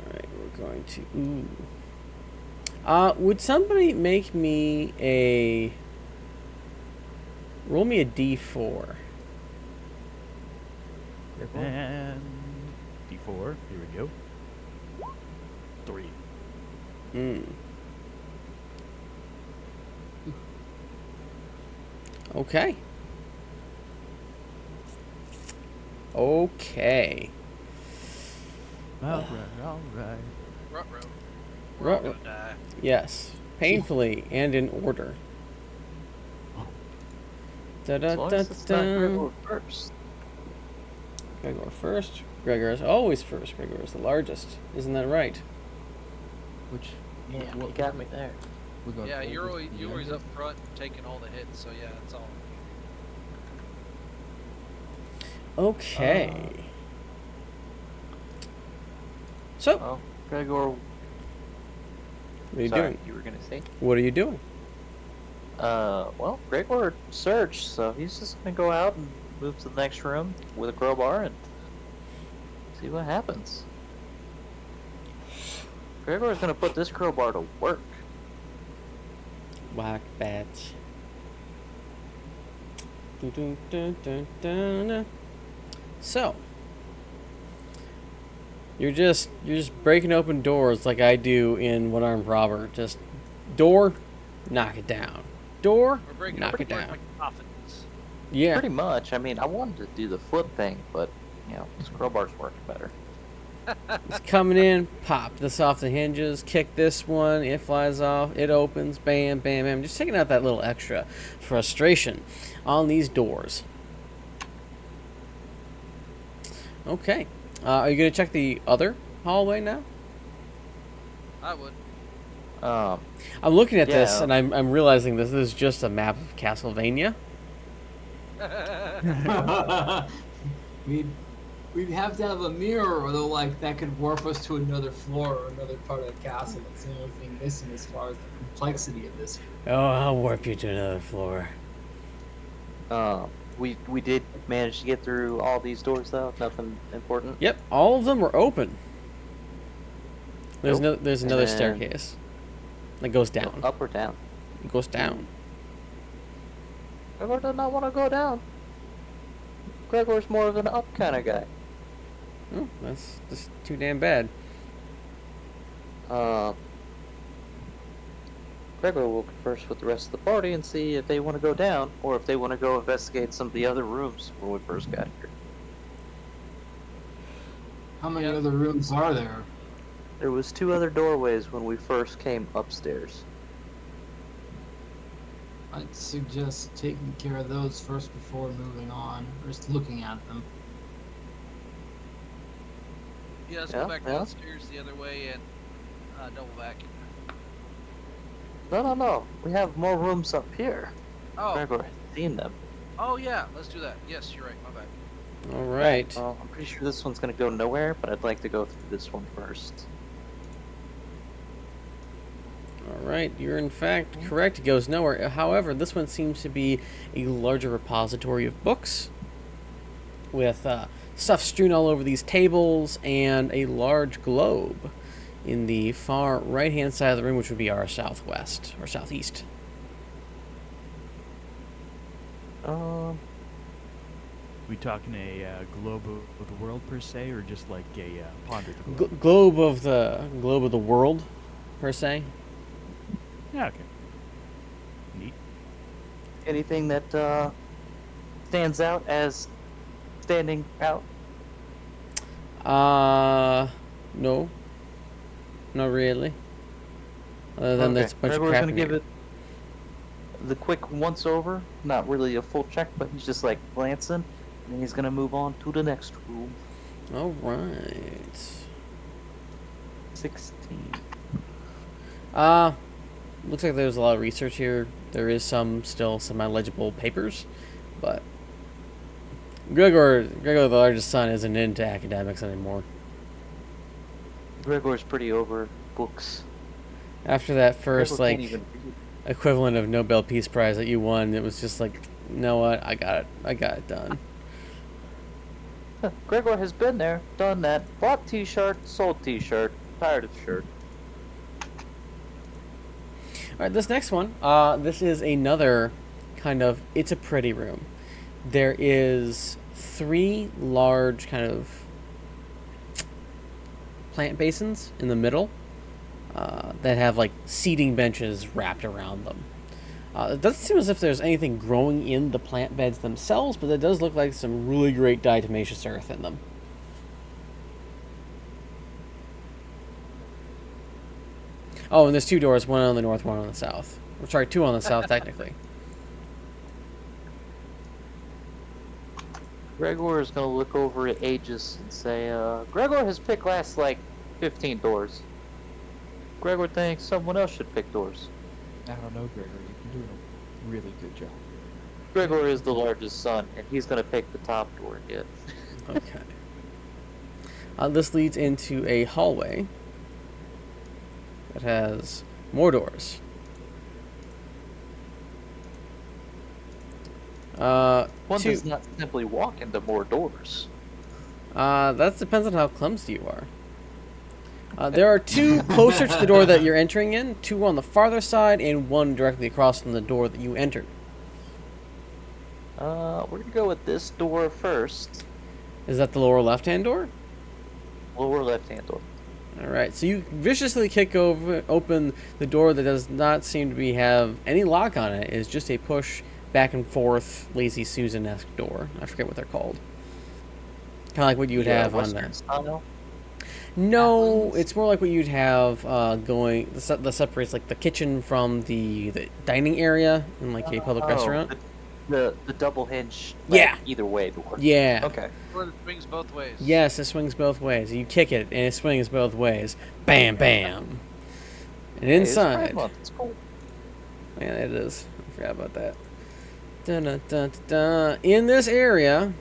Alright, we're going to. Ooh. Would somebody make me a. Roll me a d4. And D4. Here we go. 3. Hmm. Okay. Okay. All right. Ruh-roh. We're all Ruh-roh. gonna die. Yes. Painfully and in order. Da da As long da as it's not da. Gregor first. Gregor first. Gregor is always first. Gregor is the largest. Isn't that right? Which Yeah, what- you got me there. we're going Yeah, you're oldest always, to you're always up youngest? front taking all the hits, so yeah, it's all. Okay. So, Well, Gregor, what are you sorry, doing? you were gonna say? What are you doing? Well, Gregor searched, so he's just gonna go out and move to the next room with a crowbar and see what happens. Gregor's gonna put this crowbar to work. Whack batch. Dun, dun, dun, dun, dun. So, you're just breaking open doors like I do in One Armed Robber. Just door, knock it down. Door, We're breaking knock up it down. like coffins. Yeah. Pretty much. I mean, I wanted to do the foot thing, but, you know, this crowbar's working better. It's coming in, pop this off the hinges, kick this one, it flies off, it opens, bam, bam, bam. Just taking out that little extra frustration on these doors. Okay. Are you going to check the other hallway now? I would. I'm looking at this Yeah. and I'm realizing this is just a map of Castlevania. We'd have to have a mirror, or though, like that could warp us to another floor or another part of the castle. That's the only thing missing as far as the complexity of this. Oh, I'll warp you to another floor. We did manage to get through all these doors, though. Nothing important. Yep, all of them were open. There's Nope. there's another And then- staircase that goes Go down. up or down. It goes down. Gregor does not want to go down. Gregor's more of an up kind of guy. Oh, that's just too damn bad. Gregor will converse with the rest of the party and see if they want to go down, or if they want to go investigate some of the other rooms when we first got here. How many Yeah. other rooms are there? There was 2 other doorways when we first came upstairs. I'd suggest taking care of those first before moving on, or just looking at them. Yeah, let's Yeah, go back yeah. downstairs the other way and double back. No. We have more rooms up here. Oh, Gregor has seen them. oh yeah, let's do that. Yes, you're right. My bad. All right. I'm pretty sure this one's going to go nowhere, but I'd like to go through this one first. All right. You're in fact correct. It goes nowhere. However, this one seems to be a larger repository of books with stuff strewn all over these tables and a large globe in the far right-hand side of the room, which would be our southwest or southeast. We talking a globe of the world per se, or just like a pond of the globe? Globe of the world, per se. Yeah, okay. Neat. Anything that stands out as standing out? No, not really. Other than there's a bunch of Gregor's crap gonna in give here. it the quick once over. Not really a full check, but he's just like glancing, and then he's gonna move on to the next room. All right. 16. Looks like there's a lot of research here. There is still some illegible papers, but Gregor, the largest son, isn't into academics anymore. Gregor's pretty over books. After that first Gregor can't like even read. equivalent of Nobel Peace Prize that you won, it was just like, you know what? I got it done. Gregor has been there, done that, bought t-shirt, sold t-shirt, tired of shirt. All right, this next one, this is another kind of, it's a pretty room. There is 3 large kind of plant basins in the middle that have like seating benches wrapped around them. It doesn't seem as if there's anything growing in the plant beds themselves, but it does look like some really great diatomaceous earth in them. Oh, and there's 2 doors, one on the north, one on the south. Or, sorry, 2 on the south, technically. Gregor is gonna look over at Aegis and say, Gregor has picked last, like, 15 doors. Gregor thinks someone else should pick doors. I don't know, Gregory. You've been doing a really good job. Gregor is the largest son, and he's gonna pick the top door again. Okay. This leads into a hallway that has more doors. One 2. does not simply walk into more doors. That depends on how clumsy you are. There are 2 closer to the door that you're entering in, 2 on the farther side, and 1 directly across from the door that you entered. We're gonna go with this door first. Is that the lower left-hand door? Lower left-hand door. Alright, so you viciously kick open the door that does not seem to have any lock on it. It's just a push back and forth, Lazy Susan-esque door. I forget what they're called. Kind of like what you would have on Western that. style. No, it's more like what you'd have going that separates like the kitchen from the dining area in like a public restaurant. The double hinge. Yeah. Either way door. Yeah. Okay. Or it swings both ways. Yes, it swings both ways. You kick it and it swings both ways. Bam, bam. And Hey, it's inside, Pride Month, it's cool. man, it is. I forgot about that. Dun, dun, dun, dun, dun. In this area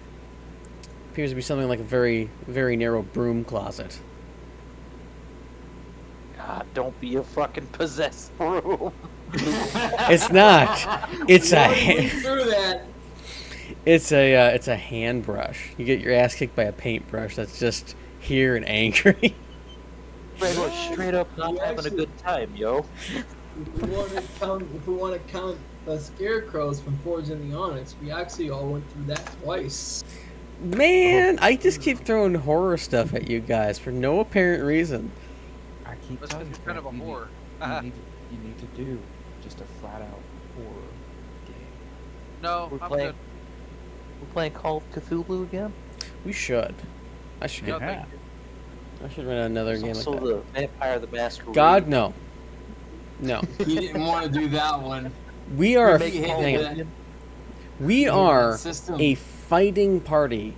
appears to be something like a very, very narrow broom closet. God, don't be a fucking possessed room. It's not. It's a. Through that. It's a hand brush. You get your ass kicked by a paintbrush that's just here and angry. Gregor straight up not You having a actually- good time, yo. If we want to count the scarecrows from Forging the Onyx, we actually all went through that twice. Man, I just keep throwing horror stuff at you guys for no apparent reason. I keep That's telling because you, you're kind of a Brad, whore. you need to do just a flat out horror game. No, We're I'm playing. good. We're playing Call of Cthulhu again. We should. I should No, get. thank you. I should run another There's game like also that. the Vampire the Masquerade. God, no. No. He didn't want to do that one. We are. He hated Hang on. that. We He hated are that system. a fighting party.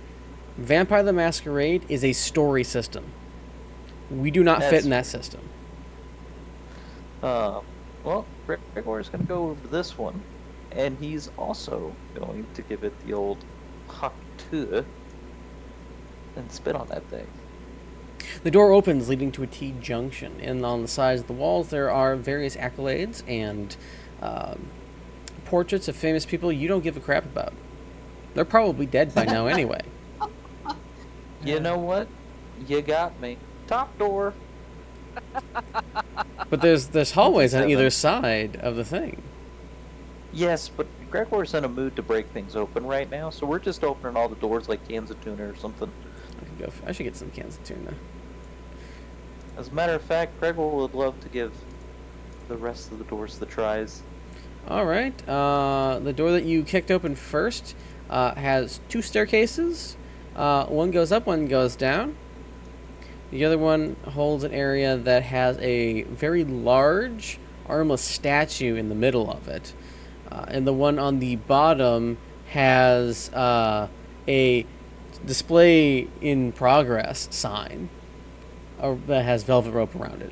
Vampire the Masquerade is a story system. We do not fit That's in that system. Well, Gregor's going to go over this one, and he's also going to give it the old hawk to and spit on that thing. The door opens, leading to a T-junction, and on the sides of the walls there are various accolades and portraits of famous people you don't give a crap about. They're probably dead by now anyway. You know what? You got me. Top door. But there's hallways on 57. either side of the thing. Yes, but Gregor's in a mood to break things open right now, so we're just opening all the doors like cans of tuna or something. I should get some cans of tuna. As a matter of fact, Gregor would love to give the rest of the doors the tries. All right. The door that you kicked open first has two staircases. One goes up, one goes down. The other one holds an area that has a very large, armless statue in the middle of it. And the one on the bottom has a display in progress sign that has velvet rope around it.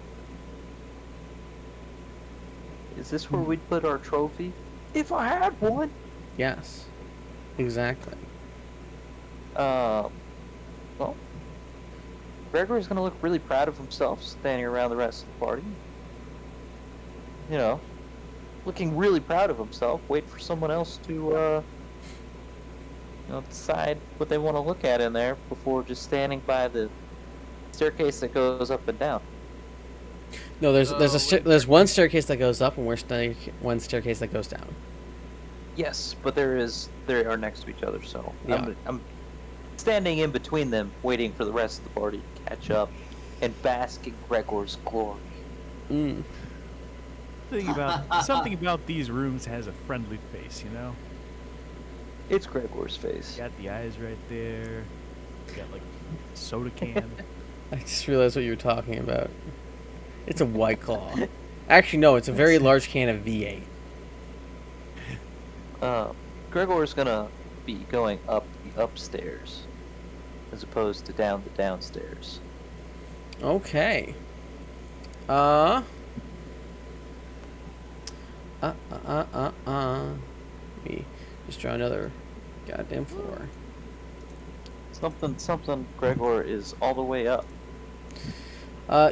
Is this where we'd put our trophy? If I had one. Yes, exactly. Well, Gregor's gonna look really proud of himself standing around the rest of the party. You know, looking really proud of himself. Wait for someone else to, decide what they want to look at in there before just standing by the staircase that goes up and down. No, there's one staircase that goes up and one staircase that goes down. Yes, but they are next to each other, so Yeah. I'm standing in between them, waiting for the rest of the party to catch up and bask in Gregor's glory. Mm. Something about these rooms has a friendly face, you know? It's Gregor's face. Got the eyes right there. Got like soda can. I just realized what you were talking about. It's a White Claw. Actually, no, it's a very large can of V8. Gregor's gonna be going up the upstairs as opposed to down the downstairs. Okay. Let me just draw another goddamn floor. Something Gregor is all the way up.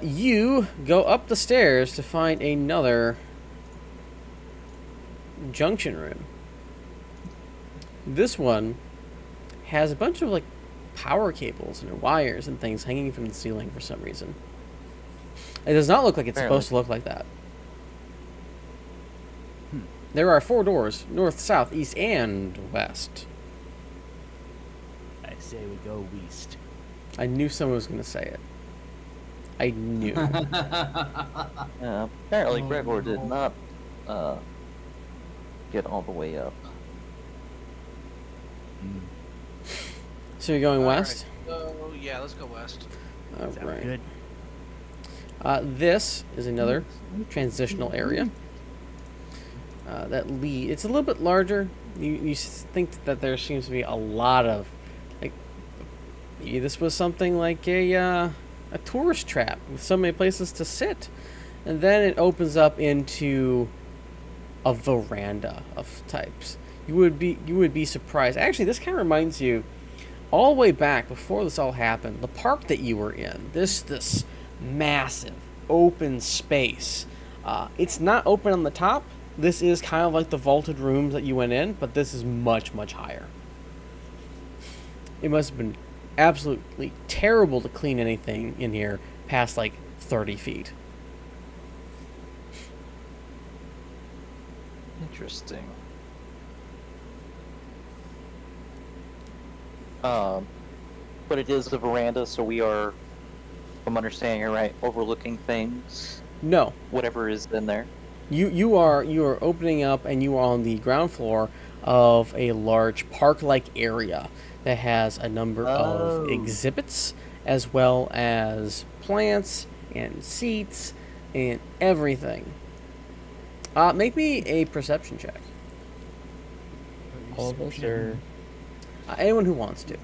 You go up the stairs to find another junction room. This one has a bunch of like power cables and wires and things hanging from the ceiling for some reason. It does not look like it's supposed to look like that. There are 4 doors: north, south, east, and west. I say we go west. I knew someone was going to say it. I knew. Apparently Oh, Gregor did no. not get all the way up. So you're going All west? right. So, yeah, let's go west. All Sound right. good? This is another transitional area. It's a little bit larger. You think that there seems to be a lot of, like, maybe this was something like a tourist trap with so many places to sit, and then it opens up into a veranda of types. You would be surprised. Actually, this kind of reminds you, all the way back before this all happened, the park that you were in. This massive open space. It's not open on the top. This is kind of like the vaulted rooms that you went in, but this is much, much higher. It must have been absolutely terrible to clean anything in here past like 30 feet. Interesting. But it is a veranda, so we are, if I'm understanding it right, overlooking things, No, whatever is in there. you are opening up, and you are on the ground floor of a large park-like area that has a number of Oh. exhibits, as well as plants and seats and everything. Make me a perception check. All of us are. Anyone who wants to.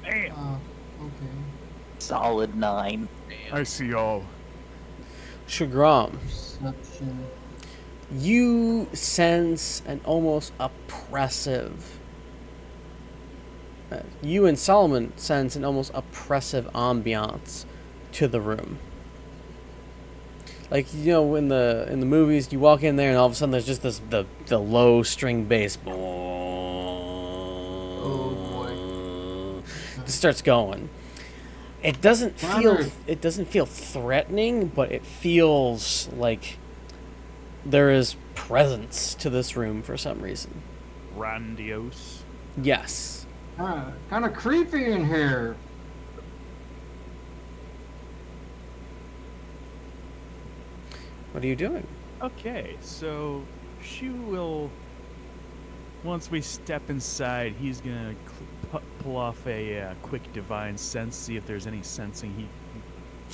Damn. Okay. Solid 9. I see all. Shagram, Perception. you sense an almost oppressive. You and Solomon sense an almost oppressive ambiance to the room. Like, you know, in the movies, you walk in there and all of a sudden there's just the low string bass. Oh, Just starts going. It doesn't Connor. feel threatening, but it feels like there is presence to this room for some reason. Grandiose. Yes. Kind of creepy in here. What are you doing? Okay, so Shu will. Once we step inside, he's gonna pull off a quick divine sense, see if there's any sensing he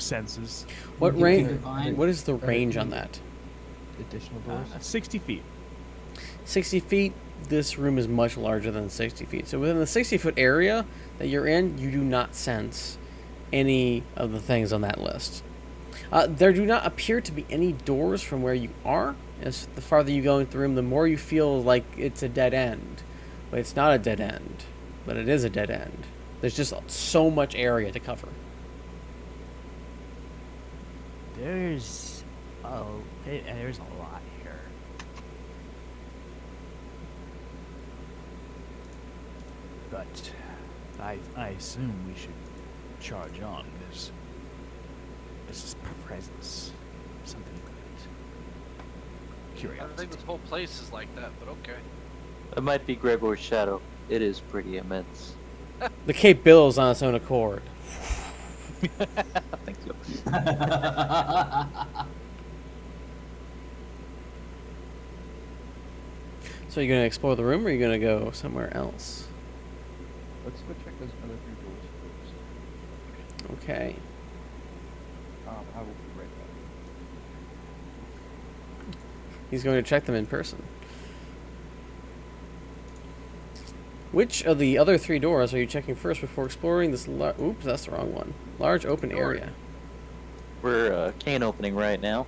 senses. What You can range? divine- What is the range on that? Additional doors. 60 feet. 60 feet. This room is much larger than 60 feet. So within the 60-foot area that you're in, you do not sense any of the things on that list. There do not appear to be any doors from where you are. As the farther you go into the room, the more you feel like it's a dead end. But it's not a dead end. But it is a dead end. There's just so much area to cover. There's a lot here. But I assume we should charge on. This is presence. Something good. I Curiosity. think this whole place is like that, but okay. It might be Gregor's shadow. It is pretty immense. The Cape billows on its own accord. Thank you. So are you going to explore the room, or are you going to go somewhere else? Let's go check those other 3 doors first. Okay. I will be right back. He's going to check them in person. Which of the other 3 doors are you checking first before exploring this oops, that's the wrong one. Large open area. We're can opening right now.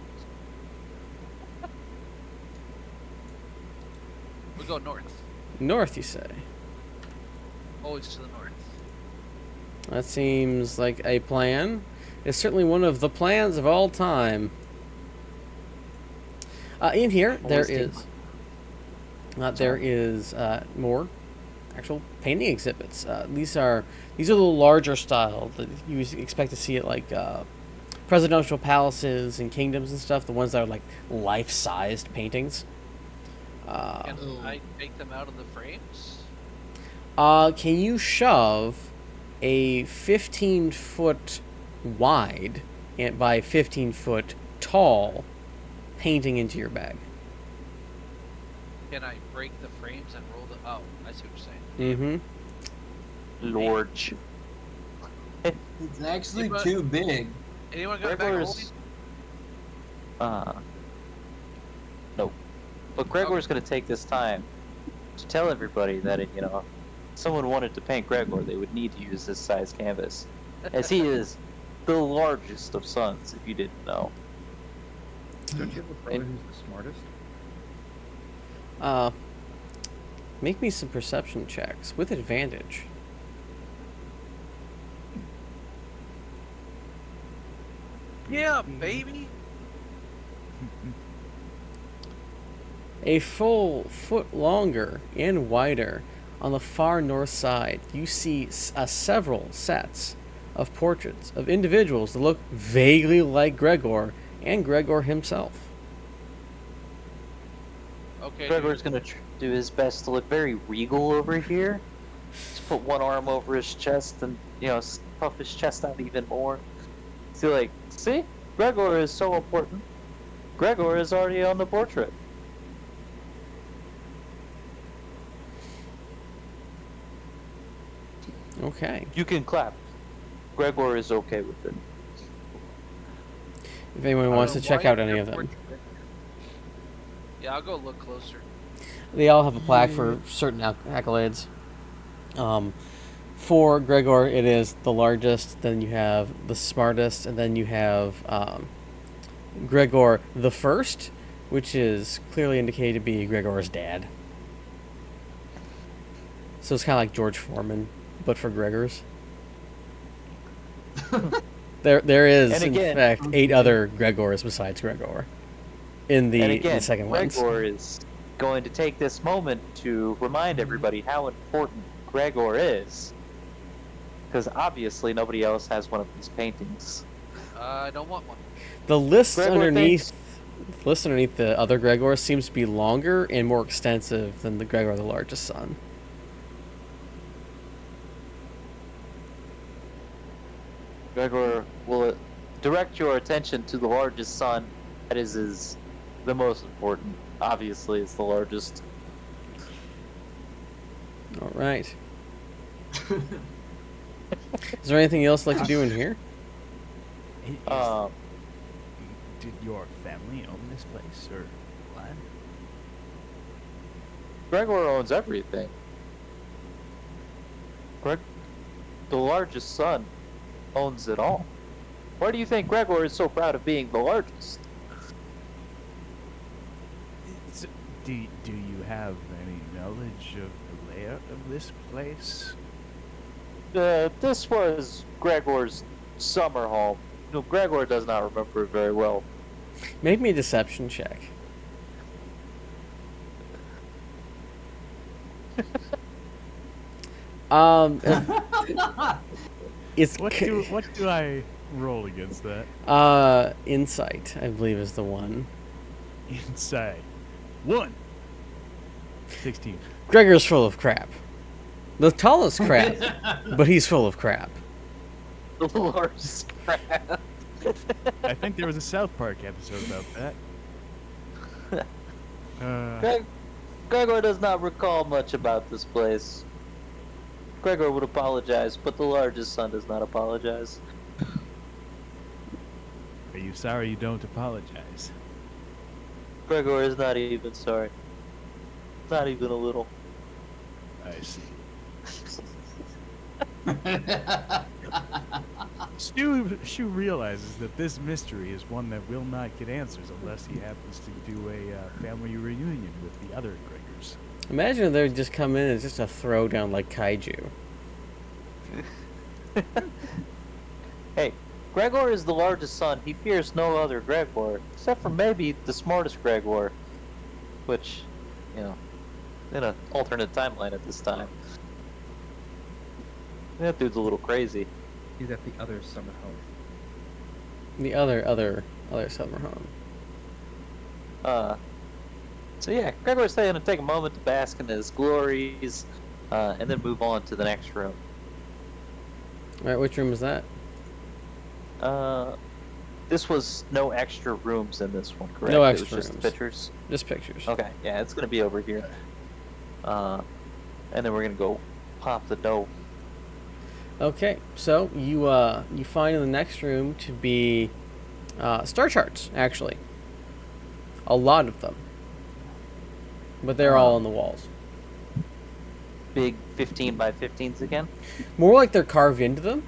We go north. North, you say? Always to the north. That seems like a plan. It's certainly one of the plans of all time. In here, there is more actual painting exhibits. These are the larger style that you expect to see at like presidential palaces and kingdoms and stuff. The ones that are like life-sized paintings. Can I take them out of the frames? Can you shove a 15-foot wide and by 15-foot tall painting into your bag? Can I break the frames and roll the? Oh, I see what you're saying. Mm-hmm. Lord. It's actually But- too big. Anyone got a bag of Gregor's. holding? No. But Gregor's going to take this time to tell everybody that, if someone wanted to paint Gregor, they would need to use this size canvas. As he is the largest of sons, if you didn't know. Don't you have a brother who's the smartest? Make me some perception checks with advantage. Yeah, baby. A full foot longer and wider on the far north side, you see several sets of portraits of individuals that look vaguely like Gregor and Gregor himself. Okay. Gregor's going to do his best to look very regal over here, Just put one arm over his chest and, puff his chest out even more. See, like, see? Gregor is so important. Gregor is already on the portrait. Okay. You can clap. Gregor is okay with it. If anyone wants to check out any of them, Yeah, I'll go look closer. they all have a plaque for certain accolades. For Gregor, it is the largest. Then you have the smartest, and then you have Gregor the First, which is clearly indicated to be Gregor's dad. So it's kind of like George Foreman, but for Gregors. There is, And in again- fact, 8 other Gregors besides Gregor in And the again, second ones. Gregor is going to take this moment to remind everybody how important Gregor is. Because obviously nobody else has one of these paintings. I don't want one. The list Gregor underneath the other Gregors seems to be longer and more extensive than the Gregor the largest son. Gregor will direct your attention to the largest son. That is the most important. Obviously, it's the largest. All right. Is there anything else you'd like to do in here? Did your family own this place, or what? Gregor owns everything. The largest son owns it all. Why do you think Gregor is so proud of being the largest? Do you have any knowledge of the layout of this place? This was Gregor's summer home. No, Gregor does not remember it very well. Make me a deception check. It's What do I roll against that? insight, I believe, is the one. Inside. 1. 16. Gregor's full of crap. The tallest crap, but he's full of crap. The largest crap. I think there was a South Park episode about that. Gregor does not recall much about this place. Gregor would apologize, but the largest son does not apologize. Are you sorry you don't apologize? Gregor is not even sorry. Not even a little. I see. Shu realizes that this mystery is one that will not get answers unless he happens to do a family reunion with the other Gregors. Imagine if they would just come in and just a throwdown like kaiju. Hey, Gregor is the largest son. He fears no other Gregor, except for maybe the smartest Gregor, which, in an alternate timeline at this time. That dude's a little crazy. He's at the other summer home. The other summer home. So yeah, Gregor's going to take a moment to bask in his glories, and then move on to the next room. All right, which room is that? This was no extra rooms in this one, correct? No It extra was just rooms. pictures. Just pictures. Okay, yeah, it's gonna be over here. And then we're gonna go pop the dough. Okay, so you find in the next room to be star charts, actually. A lot of them. But they're all on the walls. Big 15 by 15s again. More like they're carved into them.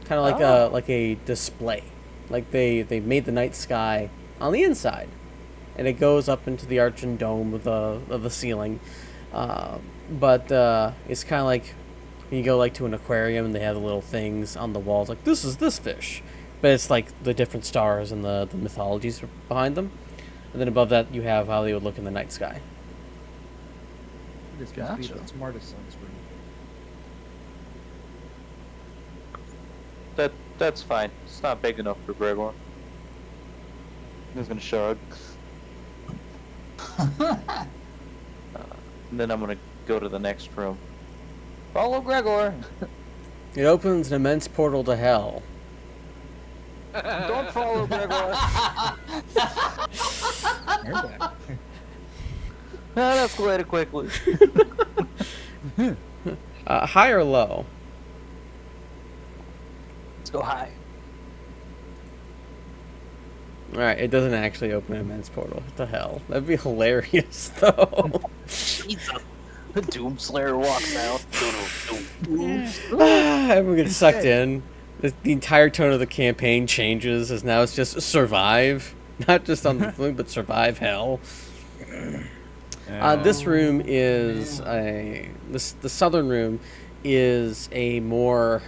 Kind of like Oh. a display. Like they made the night sky on the inside. And it goes up into the arch and dome of the ceiling. But it's kind of like when you go to an aquarium and they have the little things on the walls, like this is this fish, but it's like the different stars and the mythologies behind them, and then above that you have how they would look in the night sky. This must be Gotcha. the smartest son's room. That's fine. It's not big enough for Gregor. He's gonna shrug. And then I'm gonna go to the next room. Follow Gregor. It opens an immense portal to hell. Don't follow Gregor. That escalated quickly. High or low? Let's go high. Alright, it doesn't actually open an immense portal to hell. That'd be hilarious, though. Jesus. The Doomslayer walks out. Everyone gets sucked in. The entire tone of the campaign changes, as now it's just survive. Not just on the thing, but survive hell. This room is the southern room is a more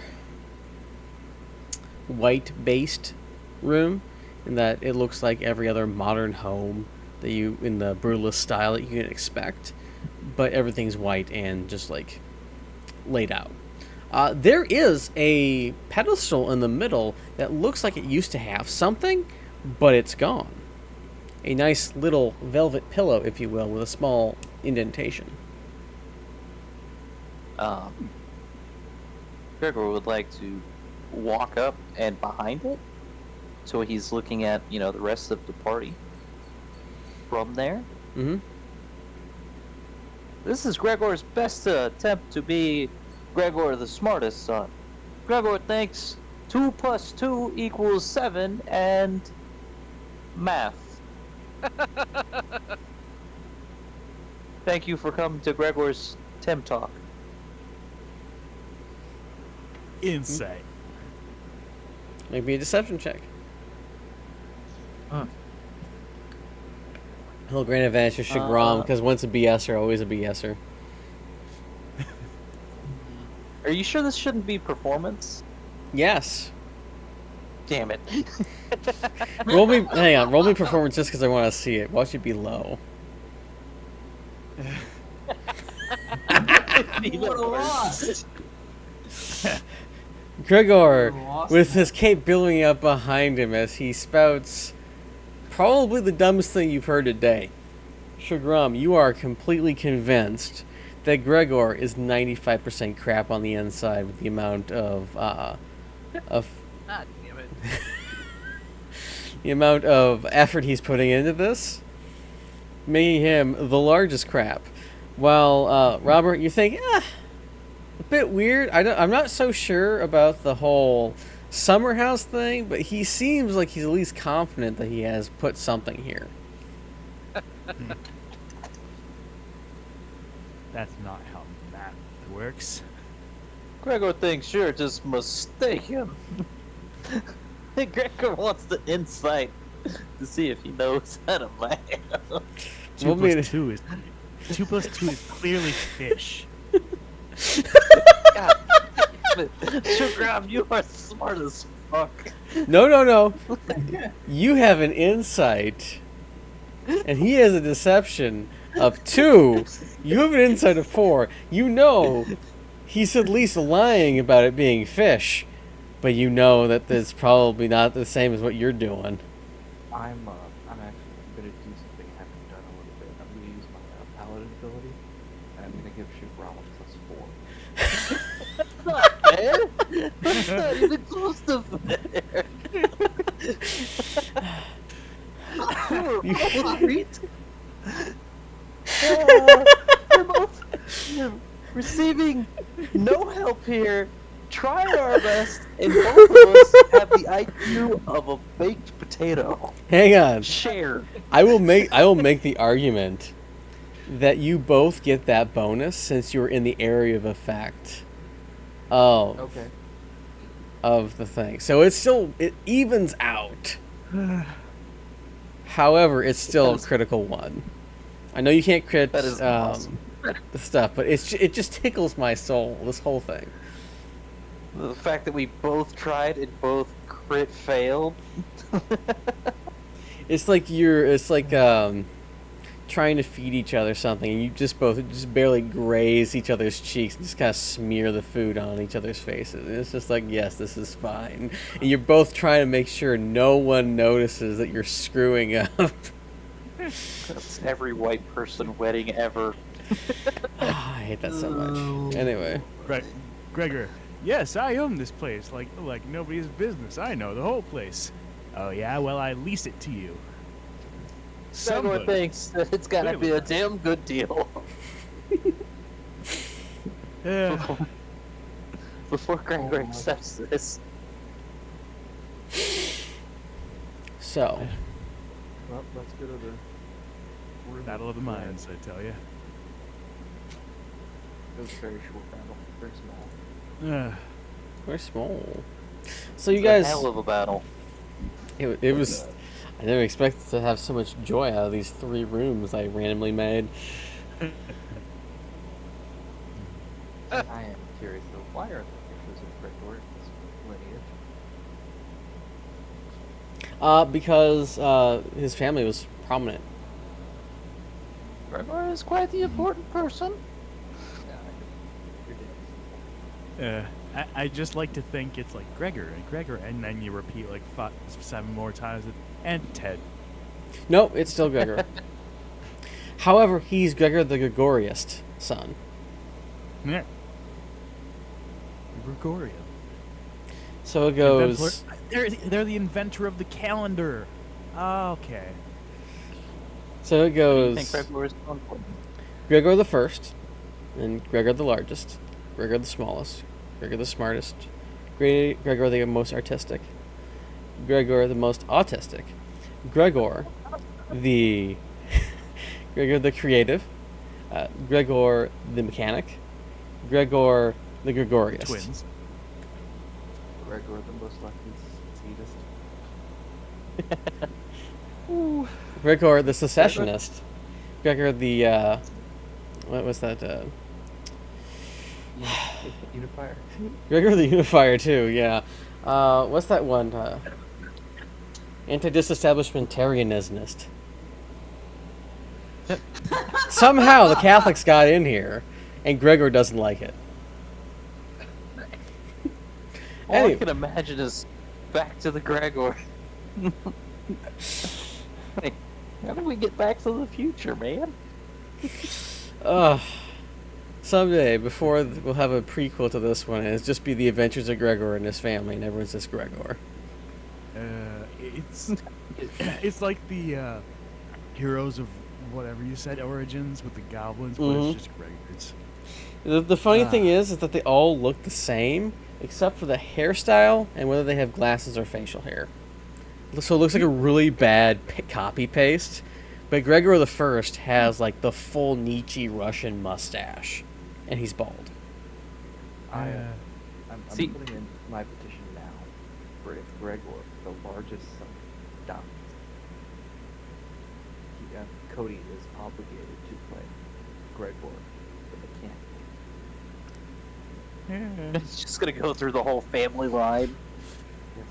white-based room, in that it looks like every other modern home that you in the brutalist style that you can expect, but everything's white and just like laid out. There is a pedestal in the middle that looks like it used to have something, but it's gone. A nice little velvet pillow, if you will, with a small indentation. Gregor would like to walk up and behind it, so he's looking at, the rest of the party from there. Mm-hmm. This is Gregor's best attempt to be Gregor the smartest son. Gregor thinks 2 + 2 = 7 and math. Thank you for coming to Gregor's Tim Talk. Insight. Make me a deception check. He'll grant advantage to Shagram, because once a BSer, always a BSer. Are you sure this shouldn't be performance? Yes. Damn it. Hang on, roll me performance just because I want to see it. Watch it be low. What a loss! Gregor, Lost with his cape billowing up behind him as he spouts probably the dumbest thing you've heard today. Shagram, you are completely convinced that Gregor is 95% crap on the inside with the amount of God damn it. the amount of effort he's putting into this, making him the largest crap. While Robert, you think, a bit weird. I'm not so sure about the whole summer house thing, but he seems like he's at least confident that he has put something here. That's not how math works. Gregor thinks you're just mistaken. Gregor wants the insight to see if he knows how to math. 2 We'll be- + 2 is 2 + 2 is clearly fish. God damn it. Sugar, you are smart as fuck. No. You have an insight, and he has a deception of 2. You have an insight of 4. You know he's at least lying about it being fish, but you know that it's probably not the same as what you're doing. I'm actually gonna do something I haven't done a little bit. I'm gonna use my paladin ability, and I'm gonna give Shugram a +4. Man, that's not even close to fair. You're both we're both receiving no help here, trying our best, and both of us have the IQ of a baked potato. Hang on. Share. I will make the argument that you both get that bonus since you're in the area of effect of the thing. So it evens out. However, it's still a critical one. I know you can't crit That is awesome. the stuff, but it just tickles my soul, this whole thing. The fact that we both tried and both crit failed. It's like trying to feed each other something, and you just barely graze each other's cheeks and just kind of smear the food on each other's faces. And it's just like, yes, this is fine. And you're both trying to make sure no one notices that you're screwing up. That's every white person wedding ever. I hate that so much. Oh. Anyway, Right, Gregor. Yes, I own this place. Like nobody's business. I know the whole place. Oh yeah, well I lease it to you. Gregor Somebody. thinks that it's gotta be a damn good deal. Yeah. Before Gregor accepts this. so Well, let's go to the room. Battle of the Minds, I tell you. It was a very short battle, very small. we're small. So you It's a guys, hell of a battle. it was. I never expected to have so much joy out of these 3 rooms I randomly made. I am curious though, why are the pictures of Gregor's lineage? Because his family was prominent. Gregor is quite the important person. Yeah, you're dead. I just like to think it's like Gregor, and then you repeat like 7 more times, and Ted. No, it's still Gregor. However, he's Gregor the Gregoriest son. Yeah. Gregorian. So it goes. They're the inventor of the calendar. Okay. So it I goes. think Gregor is so important. Gregor the first, and Gregor the largest, Gregor the smallest, Gregor the smartest, Gregor the most artistic, Gregor the most autistic, Gregor the Gregor the creative, Gregor the mechanic, Gregor the Gregoriest. Twins. Gregor, the most lucky seedist. Gregor the secessionist, Gregor the what was that? Unifier. Gregor the unifier too. Yeah. What's that one? Anti-disestablishmentarianist. Somehow the Catholics got in here, and Gregor doesn't like it. All I Anyway. can imagine is back to the Gregor. Hey, how do we get back to the future, man? Someday, we'll have a prequel to this one, and it's just be the adventures of Gregor and his family, and everyone's just Gregor. It's like the Heroes of whatever you said Origins with the goblins, but Mhm. it's just Gregors. The funny thing is that they all look the same, except for the hairstyle and whether they have glasses or facial hair. So it looks like a really bad copy paste. But Gregor the First has like the full Nietzsche Russian mustache, and he's bald. I'm See- putting in my petition now for if Gregor, the largest son, dies, Cody is obligated to play Gregor, the mechanic. It's just gonna go through the whole family line.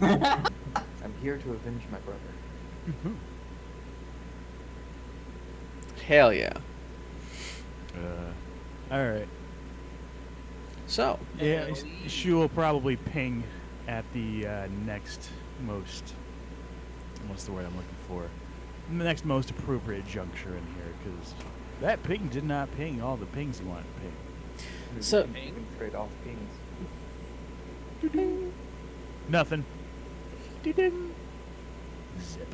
I'm here to avenge my brother. Hell yeah. All right. So, Yeah, she will probably ping at the next most. What's the word I'm looking for? The next most appropriate juncture in here, because that ping did not ping all the pings he wanted to ping. So- We can trade off pings. Nothing. Ding. Zip.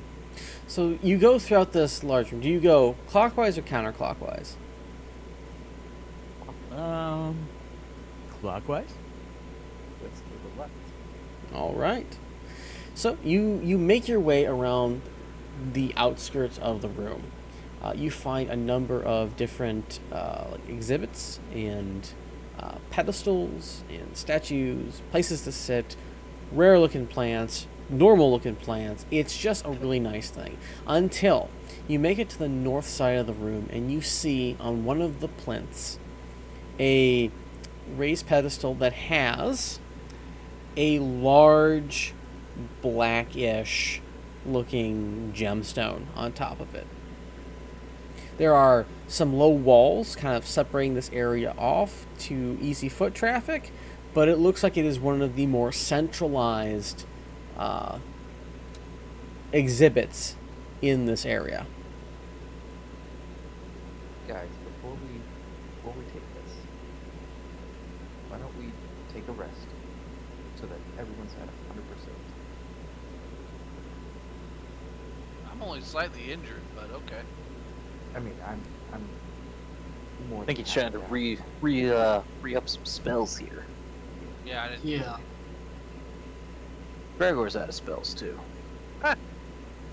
so you go throughout this large room. Do you go clockwise or counterclockwise? Clockwise. That's to the left. All right. So you make your way around the outskirts of the room. You find a number of different like exhibits and pedestals and statues, places to sit, rare-looking plants, normal-looking plants. It's just a really nice thing. Until you make it to the north side of the room and you see on one of the plinths a raised pedestal that has a large blackish looking gemstone on top of it. There are some low walls kind of separating this area off to easy foot traffic, but it looks like it is one of the more centralized exhibits in this area. guys, before we take this, why don't we take a rest so that everyone's at 100%? I'm only slightly injured, but okay. I mean, I'm more. I think than he's trying to happy re up some spells here. Yeah, I didn't. Yeah. Gregor's out of spells too.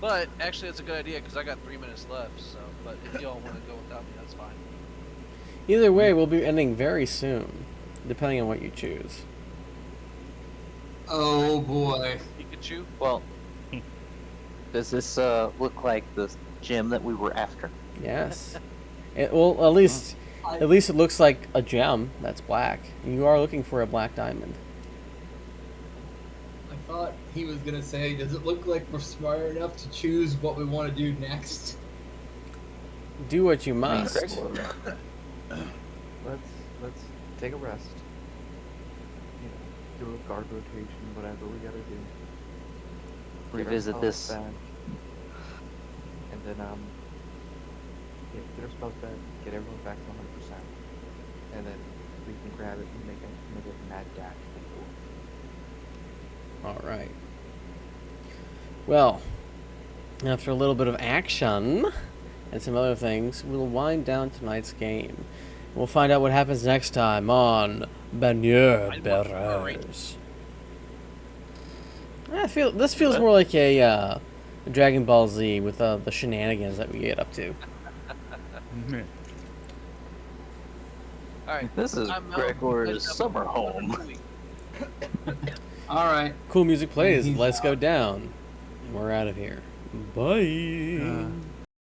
But actually, it's a good idea because I got 3 minutes left. So, but if y'all want to go without me, that's fine. Either way, we'll be ending very soon, depending on what you choose. Oh boy. Pikachu. Well, does this look like the gem that we were after? Yes. Well, at least it looks like a gem that's black. You are looking for a black diamond. I thought he was gonna say, does it look like we're smart enough to choose what we want to do next? Do what you I mean, must. Gregor, Let's take a rest. You know, do a guard rotation, whatever we gotta do. Get revisit our this. spells back. And then yeah, get our spells back, get everyone back to 100%, and then we can grab it and make a mad dash before. All right. Well, after a little bit of action and some other things, we'll wind down tonight's game. We'll find out what happens next time on Bannier Bearers. This feels more like a Dragon Ball Z with the shenanigans that we get up to. All right. This is I'm out. Gregor's Let's have summer a- home. All right. Cool music plays. He's Let's go out. down. And we're out of here. Bye.